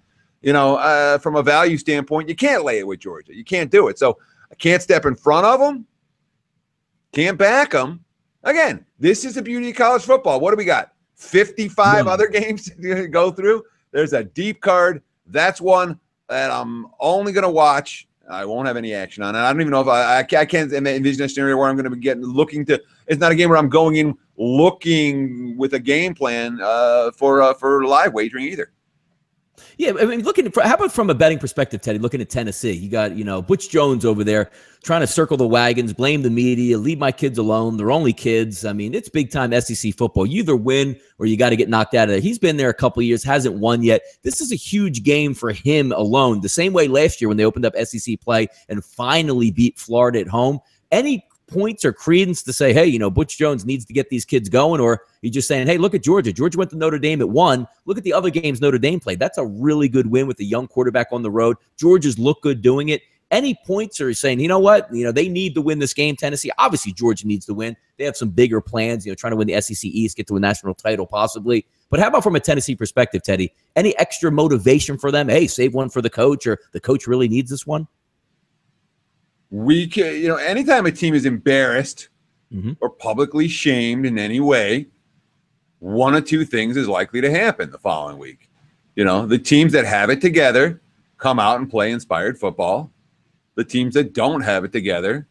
From a value standpoint, you can't lay it with Georgia. You can't do it. So I can't step in front of them. Can't back them. Again, this is the beauty of college football. What do we got? 55 other games to go through. There's a deep card. That's one that I'm only going to watch. I won't have any action on it. I don't even know if I can't envision a scenario where I'm going to be looking to. It's not a game where I'm going in looking with a game plan for live wagering either. Yeah, I mean, how about from a betting perspective, Teddy, looking at Tennessee, you got, Butch Jones over there trying to circle the wagons, blame the media, leave my kids alone. They're only kids. I mean, it's big time SEC football. You either win or you got to get knocked out of there. He's been there a couple of years, hasn't won yet. This is a huge game for him alone. The same way last year when they opened up SEC play and finally beat Florida at home. Any points or credence to say, hey, Butch Jones needs to get these kids going, or you're just saying, hey, look at Georgia. Georgia went to Notre Dame at 1. Look at the other games Notre Dame played. That's a really good win with a young quarterback on the road. Georgia's look good doing it. Any points are saying, you know what? They need to win this game, Tennessee. Obviously, Georgia needs to win. They have some bigger plans, trying to win the SEC East, get to a national title possibly. But how about from a Tennessee perspective, Teddy? Any extra motivation for them? Hey, save one for the coach, or the coach really needs this one? We can, anytime a team is embarrassed or publicly shamed in any way, one of two things is likely to happen the following week. The teams that have it together come out and play inspired football. The teams that don't have it together,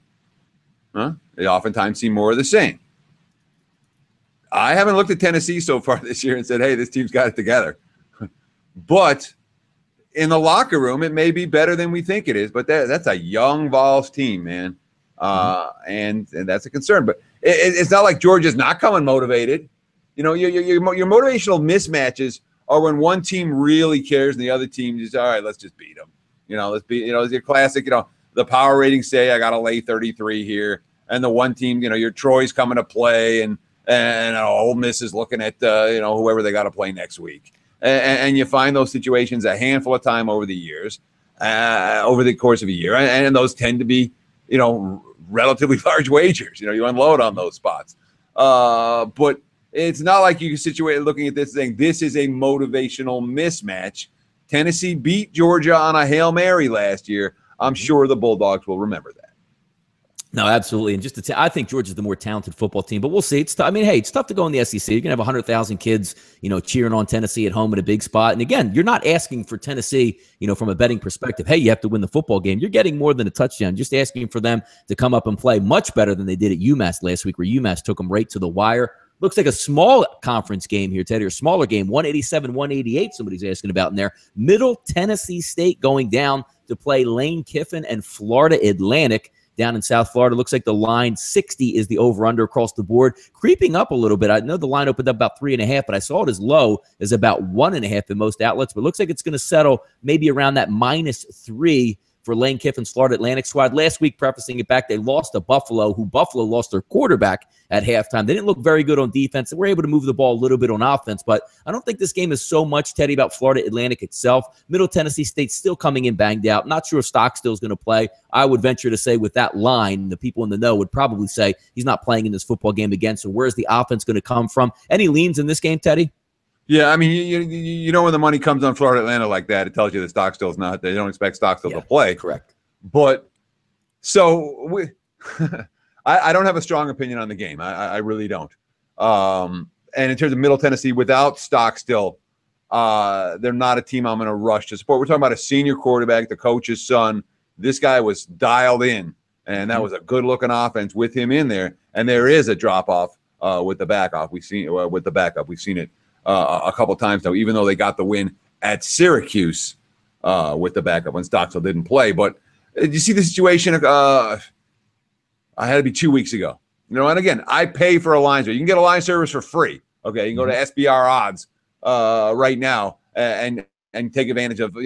they oftentimes seem more of the same. I haven't looked at Tennessee so far this year and said, hey, this team's got it together. But in the locker room, it may be better than we think it is, but that's a young Vols team, man. And that's a concern. But it's not like Georgia's not coming motivated. Your motivational mismatches are when one team really cares and the other team just, all right, let's just beat them. It's your classic, the power ratings say I got to lay 33 here. And the one team, your Troy's coming to play and Ole Miss is looking at, whoever they got to play next week. And you find those situations a handful of time over the years, over the course of a year. And those tend to be, relatively large wagers. You unload on those spots. But it's not like you can situate looking at this saying this is a motivational mismatch. Tennessee beat Georgia on a Hail Mary last year. I'm sure the Bulldogs will remember that. No, absolutely. And I think Georgia's the more talented football team, but we'll see. It's tough to go in the SEC. You're going to have 100,000 kids, cheering on Tennessee at home in a big spot. And again, you're not asking for Tennessee, from a betting perspective, hey, you have to win the football game. You're getting more than a touchdown. Just asking for them to come up and play much better than they did at UMass last week, where UMass took them right to the wire. Looks like a small conference game here, Teddy, or smaller game, 187-188, somebody's asking about in there. Middle Tennessee State going down to play Lane Kiffin and Florida Atlantic down in South Florida. Looks like the line 60 is the over-under across the board, creeping up a little bit. I know the line opened up about 3.5, but I saw it as low as about 1.5 in most outlets, but it looks like it's going to settle maybe around that -3 for Lane Kiffin's Florida Atlantic squad. Last week, prefacing it back, they lost to Buffalo, who Buffalo lost their quarterback at halftime. They didn't look very good on defense. They were able to move the ball a little bit on offense, but I don't think this game is so much, Teddy, about Florida Atlantic itself. Middle Tennessee State still coming in banged out. Not sure if Stockstill's going to play. I would venture to say with that line, the people in the know would probably say he's not playing in this football game again, so where's the offense going to come from? Any leans in this game, Teddy? Yeah, I mean, when the money comes on Florida Atlanta like that, it tells you that Stockstill's not. They don't expect Stockstill to play. Correct. But so I don't have a strong opinion on the game. I really don't. And in terms of Middle Tennessee, without Stockstill, they're not a team I'm going to rush to support. We're talking about a senior quarterback, the coach's son. This guy was dialed in, and that was a good-looking offense with him in there. And there is a drop-off with the backup. We've seen it a couple times now, even though they got the win at Syracuse with the backup when Stockstill didn't play. But you see the situation I had to be 2 weeks ago. And again, I pay for a line service. You can get a line service for free. Okay, you can go to SBR Odds right now and take advantage of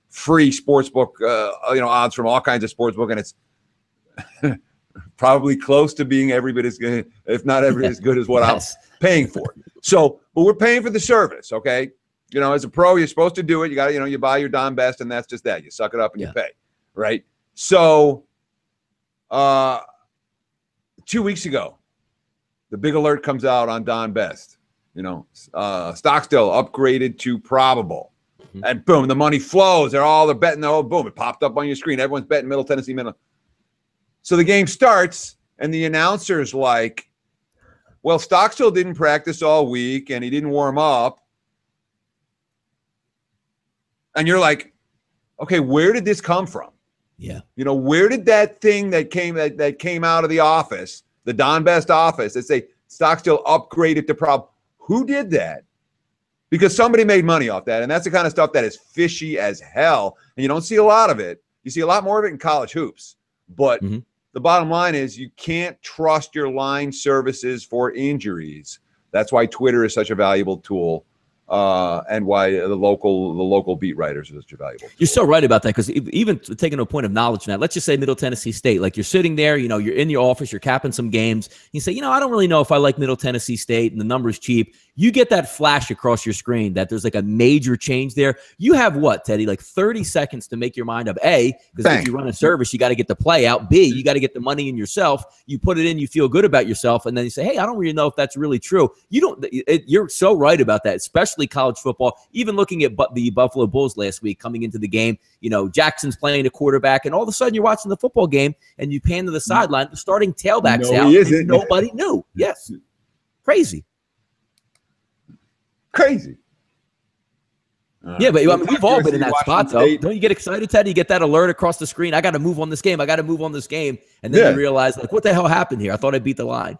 free sportsbook odds from all kinds of sportsbook, and it's probably close to being every bit as good, if not every as good as what I'm paying for. So, but we're paying for the service. Okay, as a pro, you're supposed to do it. You got to you buy your Don Best, and that's just that. You suck it up and you pay, right? So, 2 weeks ago, the big alert comes out on Don Best. Stockstill upgraded to probable. And boom, the money flows. They're betting. Boom, it popped up on your screen. Everyone's betting Middle Tennessee. So the game starts, and the announcer's like, well, Stockstill didn't practice all week, and he didn't warm up. And you're like, okay, where did this come from? Yeah. Where did that thing that came out of the office, the Don Best office, that say Stockstill upgraded to prob? Who did that? Because somebody made money off that, and that's the kind of stuff that is fishy as hell, and you don't see a lot of it. You see a lot more of it in college hoops. But the bottom line is you can't trust your line services for injuries. That's why Twitter is such a valuable tool. And why the local beat writers are such a valuable tool. You're so right about that, because even taking a point of knowledge now, let's just say Middle Tennessee State, like you're sitting there, you're in your office, you're capping some games. You say, I don't really know if I like Middle Tennessee State and the number's cheap. You get that flash across your screen that there's like a major change there. You have what, Teddy? Like 30 seconds to make your mind up. A, because if you run a service, you got to get the play out. B, you got to get the money in yourself. You put it in, you feel good about yourself, and then you say, hey, I don't really know if that's really true. You're so right about that, especially college football. Even looking at the Buffalo Bulls last week coming into the game, Jackson's playing a quarterback, and all of a sudden you're watching the football game and you pan to the sideline, the starting tailback's out, and nobody knew. Yes. Crazy. Yeah, but we've all been in that spot, though. Don't you get excited, Ted? You get that alert across the screen. I got to move on this game. And then you realize, like, what the hell happened here? I thought I beat the line.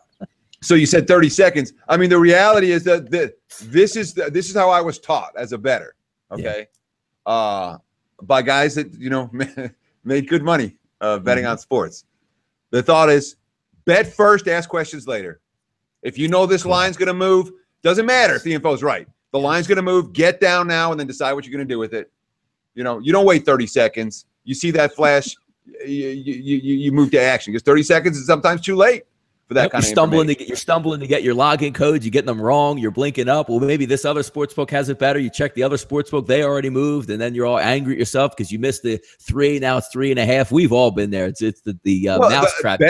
So you said 30 seconds. I mean, the reality is that this is how I was taught as a bettor. Okay, by guys that made good money betting on sports. The thought is, bet first, ask questions later. If you know this line's going to move, doesn't matter if the info's right. The line's going to move. Get down now and then decide what you're going to do with it. You don't wait 30 seconds. You see that flash, you move to action, because 30 seconds is sometimes too late for that kind of information. You're stumbling to get your login codes. You're getting them wrong. You're blinking up. Well, maybe this other sportsbook has it better. You check the other sportsbook. They already moved, and then you're all angry at yourself because you missed the 3. Now it's 3.5. We've all been there. It's the mousetrap.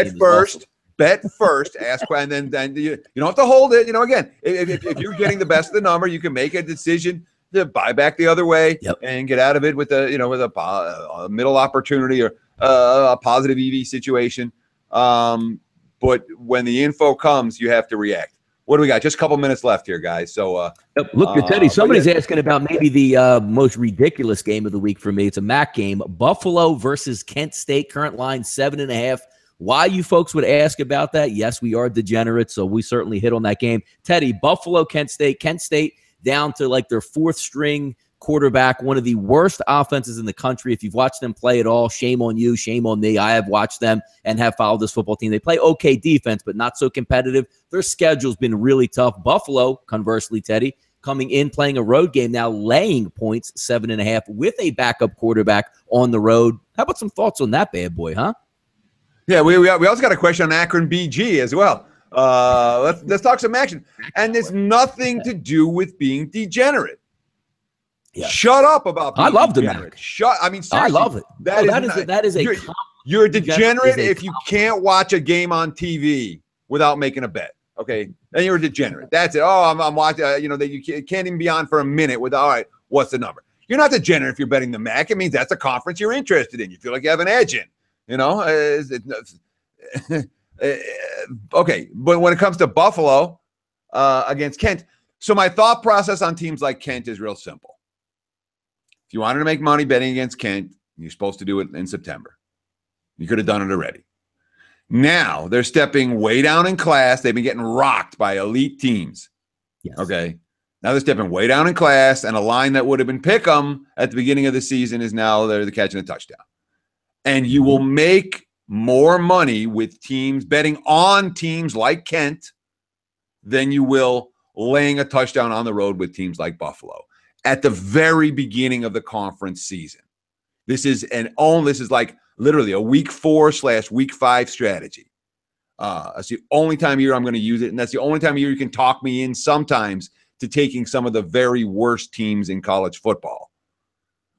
Bet first, ask, and then you don't have to hold it. Again, if you're getting the best of the number, you can make a decision to buy back the other way and get out of it with a middle opportunity or a positive EV situation. But when the info comes, you have to react. What do we got? Just a couple minutes left here, guys. So look at Teddy. Somebody's asking about maybe the most ridiculous game of the week for me. It's a MAC game: Buffalo versus Kent State. Current line 7.5. Why you folks would ask about that? Yes, we are degenerates, so we certainly hit on that game. Teddy, Buffalo, Kent State down to like their 4th string quarterback, one of the worst offenses in the country. If you've watched them play at all, shame on you, shame on me. I have watched them and have followed this football team. They play okay defense, but not so competitive. Their schedule's been really tough. Buffalo, conversely, Teddy, coming in, playing a road game now, laying points, 7.5, with a backup quarterback on the road. How about some thoughts on that bad boy, huh? Yeah, we also got a question on Akron BG as well. Let's talk some action. And there's nothing to do with being degenerate. Yeah. Shut up about being degenerate. Seriously, I love it. You're a degenerate if you can't watch a game on TV without making a bet. Okay, and you're a degenerate. That's it. Oh, I'm watching. That you can't even be on for a minute with. All right, what's the number? You're not degenerate if you're betting the MAC. It means that's a conference you're interested in. You feel like you have an edge in. Okay, but when it comes to Buffalo against Kent, so my thought process on teams like Kent is real simple. If you wanted to make money betting against Kent, you're supposed to do it in September. You could have done it already. Now they're stepping way down in class. They've been getting rocked by elite teams. Yes. Okay. Now they're stepping way down in class, and a line that would have been pick 'em at the beginning of the season is now they're catching a touchdown. And you will make more money with teams betting on teams like Kent than you will laying a touchdown on the road with teams like Buffalo at the very beginning of the conference season. This is like literally a week 4/week 5 strategy. That's the only time of year I'm going to use it, and that's the only time of year you can talk me in sometimes to taking some of the very worst teams in college football.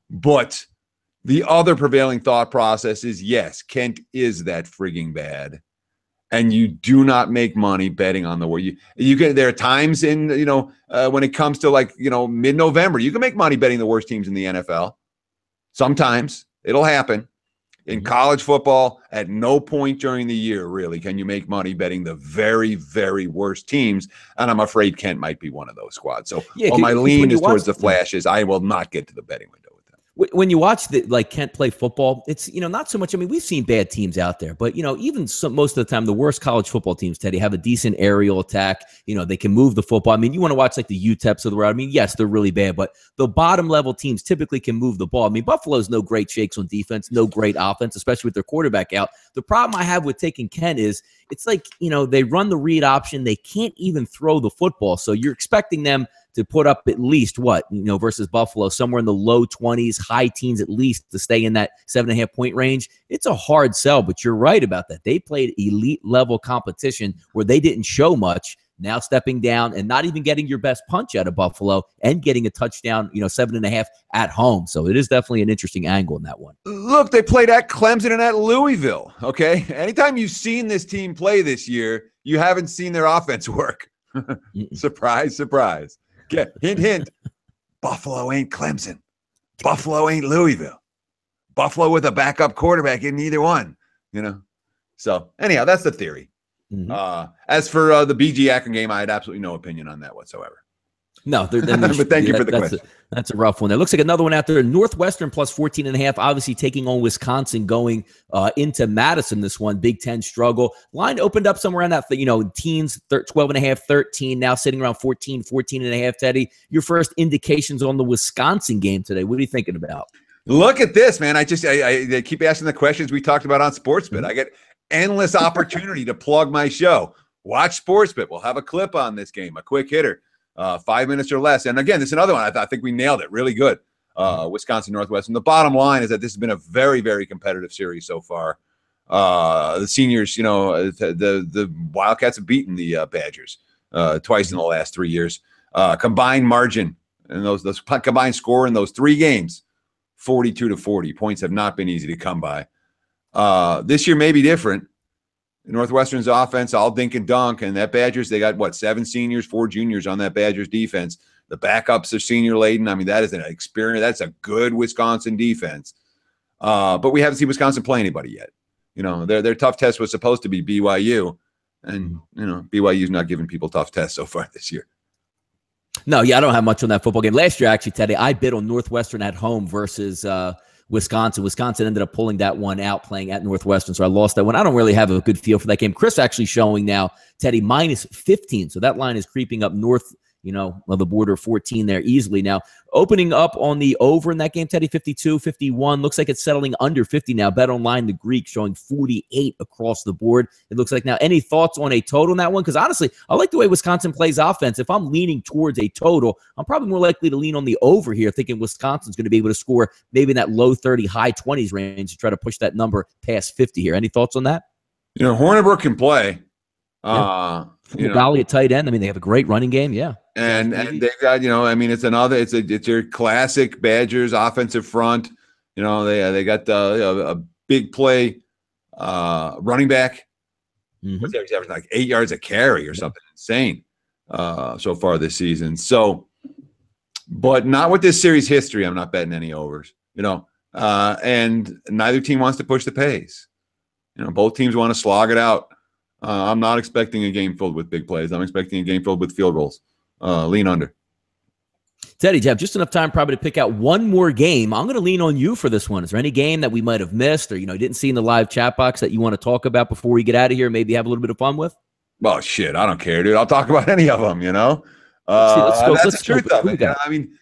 But the other prevailing thought process is, yes, Kent is that frigging bad. And you do not make money betting on the word. You can. There are times in when it comes to mid-November, you can make money betting the worst teams in the NFL. Sometimes it'll happen. In college football, at no point during the year really can you make money betting the very, very worst teams. And I'm afraid Kent might be one of those squads. So my lean is towards the Flashes. I will not get to the betting window. When you watch Kent play football, it's, not so much. I mean, we've seen bad teams out there, but, even most of the time, the worst college football teams, Teddy, have a decent aerial attack. They can move the football. I mean, you want to watch like the UTEPs of the world. I mean, yes, they're really bad, but the bottom level teams typically can move the ball. I mean, Buffalo's no great shakes on defense, no great offense, especially with their quarterback out. The problem I have with taking Kent is it's like, they run the read option. They can't even throw the football. So you're expecting them to put up at least versus Buffalo, somewhere in the low 20s, high teens at least to stay in that 7.5 point range. It's a hard sell, but you're right about that. They played elite level competition where they didn't show much. Now stepping down and not even getting your best punch out of Buffalo and getting a touchdown, 7.5 at home. So it is definitely an interesting angle in that one. Look, they played at Clemson and at Louisville. Okay. Anytime you've seen this team play this year, you haven't seen their offense work. Surprise, surprise. Hint, hint. Buffalo ain't Clemson. Buffalo ain't Louisville. Buffalo with a backup quarterback in either one, So anyhow, that's the theory. As for the BG Akron game, I had absolutely no opinion on that whatsoever. No, but thank you for the question. That's a rough one. There looks like another one out there. Northwestern plus 14.5, obviously taking on Wisconsin going into Madison. This one, Big Ten struggle. Line opened up somewhere around that, teens, 12.5, 13, now sitting around 14.5, Teddy. Your first indications on the Wisconsin game today. What are you thinking about? Look at this, man. They keep asking the questions we talked about on SportsBit. I get endless opportunity to plug my show. Watch SportsBit. We'll have a clip on this game, a quick hitter. 5 minutes or less. And again, this is another one. I think we nailed it really good. Wisconsin Northwestern. The bottom line is that this has been a very, very competitive series so far. The seniors, the Wildcats have beaten the Badgers twice in the last 3 years. Combined margin and those combined score in those 3 games, 42-40. Points have not been easy to come by. This year may be different. Northwestern's offense, all dink and dunk, and that Badgers, they got 7 seniors, 4 juniors on that Badgers defense. The backups are senior laden. I mean, that is an experience. That's a good Wisconsin defense. But we haven't seen Wisconsin play anybody yet. Their tough test was supposed to be BYU, and BYU's not giving people tough tests so far this year. No, I don't have much on that football game. Last year, actually, Teddy, I bid on Northwestern at home versus Wisconsin. Wisconsin ended up pulling that one out, playing at Northwestern, so I lost that one. I don't really have a good feel for that game. Chris actually showing now, Teddy, minus 15, so that line is creeping up north, of the border, 14 there easily. Now, opening up on the over in that game, Teddy, 52, 51. Looks like it's settling under 50 now. Bet Online, the Greek, showing 48 across the board. It looks like now. Any thoughts on a total on that one? Because honestly, I like the way Wisconsin plays offense. If I'm leaning towards a total, I'm probably more likely to lean on the over here, thinking Wisconsin's going to be able to score maybe in that low 30, high 20s range to try to push that number past 50 here. Any thoughts on that? Hornibrook can play. Golly, at tight end. I mean, they have a great running game. Yeah. And they've got, it's your classic Badgers offensive front. They got a big play running back. What's that? He's averaging like 8 yards a carry or something insane so far this season. So, but not with this series history. I'm not betting any overs, and neither team wants to push the pace. Both teams want to slog it out. I'm not expecting a game filled with big plays. I'm expecting a game filled with field goals. Lean under. Teddy, do you have just enough time probably to pick out one more game? I'm going to lean on you for this one. Is there any game that we might have missed or, didn't see in the live chat box that you want to talk about before we get out of here? Maybe have a little bit of fun with? Well, shit, I don't care, dude. I'll talk about any of them, Let's go. That's the truth of it. I mean,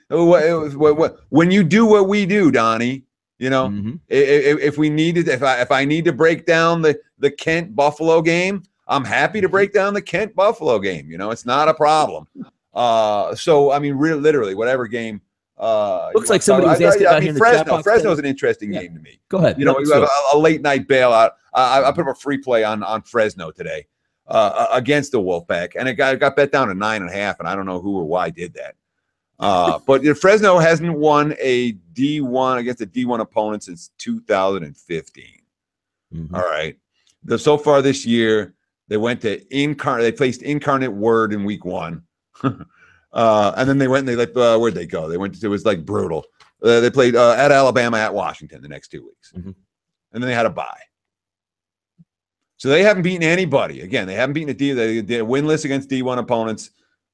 when you do what we do, Donnie, You know, Mm-hmm. if we needed, if I need to break down the Kent Buffalo game, I'm happy to break down the Kent Buffalo game. You know, it's not a problem. So I mean, literally, whatever game. Looks like somebody was asking about here in the chat box. Fresno's an interesting game to me. Go ahead. You know, you have a late night bailout. I put up a free play on Fresno today against the Wolfpack, and it got bet down to 9.5, and I don't know who or why did that. But Fresno hasn't won a D1 against a D1 opponent since 2015. Mm-hmm. All right. So far this year, they went to they placed Incarnate Word in week 1. And then they went and where'd they go? It was like brutal. They played at Alabama, at Washington the next 2 weeks. Mm-hmm. And then they had a bye. So they haven't beaten anybody. Again, they haven't beaten they did winless against D1 opponents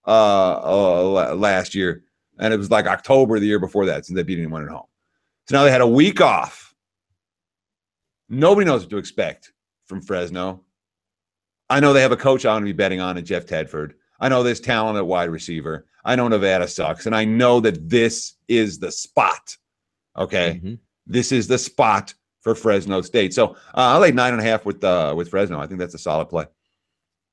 last year. And it was like October the year before that since they beat anyone at home. So now they had a week off. Nobody knows what to expect from Fresno. I know they have a coach I'm going to be betting on at Jeff Tedford. I know there's talent at wide receiver. I know Nevada sucks. And I know that this is the spot. Okay. Mm-hmm. This is the spot for Fresno State. So I laid 9.5 with Fresno. I think that's a solid play.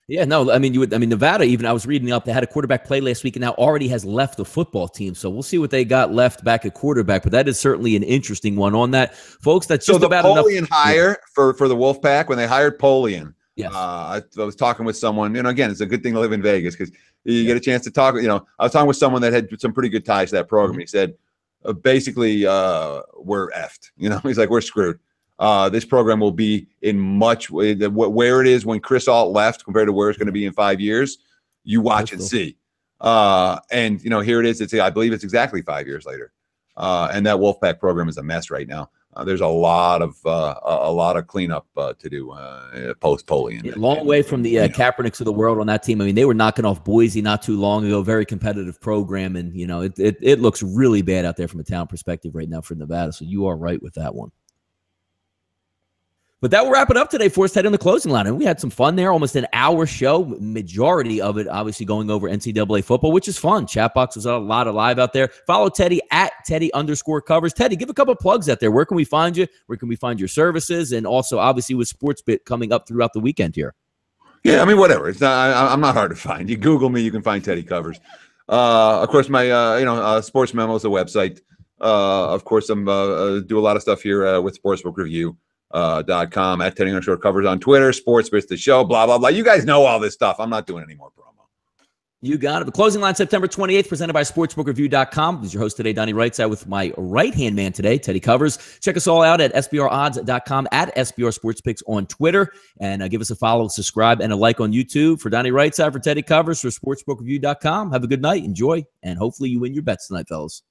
Yeah, no, I mean, Nevada, even I was reading up, they had a quarterback play last week and now already has left the football team. So we'll see what they got left back at quarterback. But that is certainly an interesting one on that. Folks, that's just about enough. So the Polian hire for the Wolfpack, when they hired Polian, yes. I was talking with someone, and again, it's a good thing to live in Vegas because you get a chance to talk. You know, I was talking with someone that had some pretty good ties to that program. Mm-hmm. He said, basically, we're effed. You know, he's like, we're screwed. This program will be in much where it is when Chris Alt left compared to where it's going to be in 5 years. You watch and see. And, you know, here it is. I believe it's exactly 5 years later. And that Wolfpack program is a mess right now. There's a lot of cleanup to do post Polian. Yeah, long way from the Kaepernicks of the world on that team. I mean, they were knocking off Boise not too long ago. Very competitive program, and you know it looks really bad out there from a talent perspective right now for Nevada. So you are right with that one. But that will wrap it up today for us, Teddy, on the closing line. And we had some fun there, almost an hour show, majority of it obviously going over NCAA football, which is fun. Chat box was a lot of live out there. Follow Teddy at Teddy_covers. Teddy, give a couple of plugs out there. Where can we find you? Where can we find your services? And also, obviously, with SportsBit coming up throughout the weekend here. Yeah, I mean, whatever. It's not. I'm not hard to find. You Google me, you can find Teddy Covers. Of course, my Sports Memo is a website. Of course, I'm do a lot of stuff here with Sportsbook Review. .com at Teddy_covers on Twitter, SportsBit's the show, blah, blah, blah. You guys know all this stuff. I'm not doing any more promo. You got it. The closing line, September 28th, presented by SportsbookReview.com. This is your host today, Donnie RightSide, with my right-hand man today, Teddy Covers. Check us all out at SBRodds.com, at SBR Sports Picks on Twitter, and give us a follow, subscribe, and a like on YouTube. For Donnie RightSide, for Teddy Covers, for SportsbookReview.com. Have a good night, enjoy, and hopefully you win your bets tonight, fellas.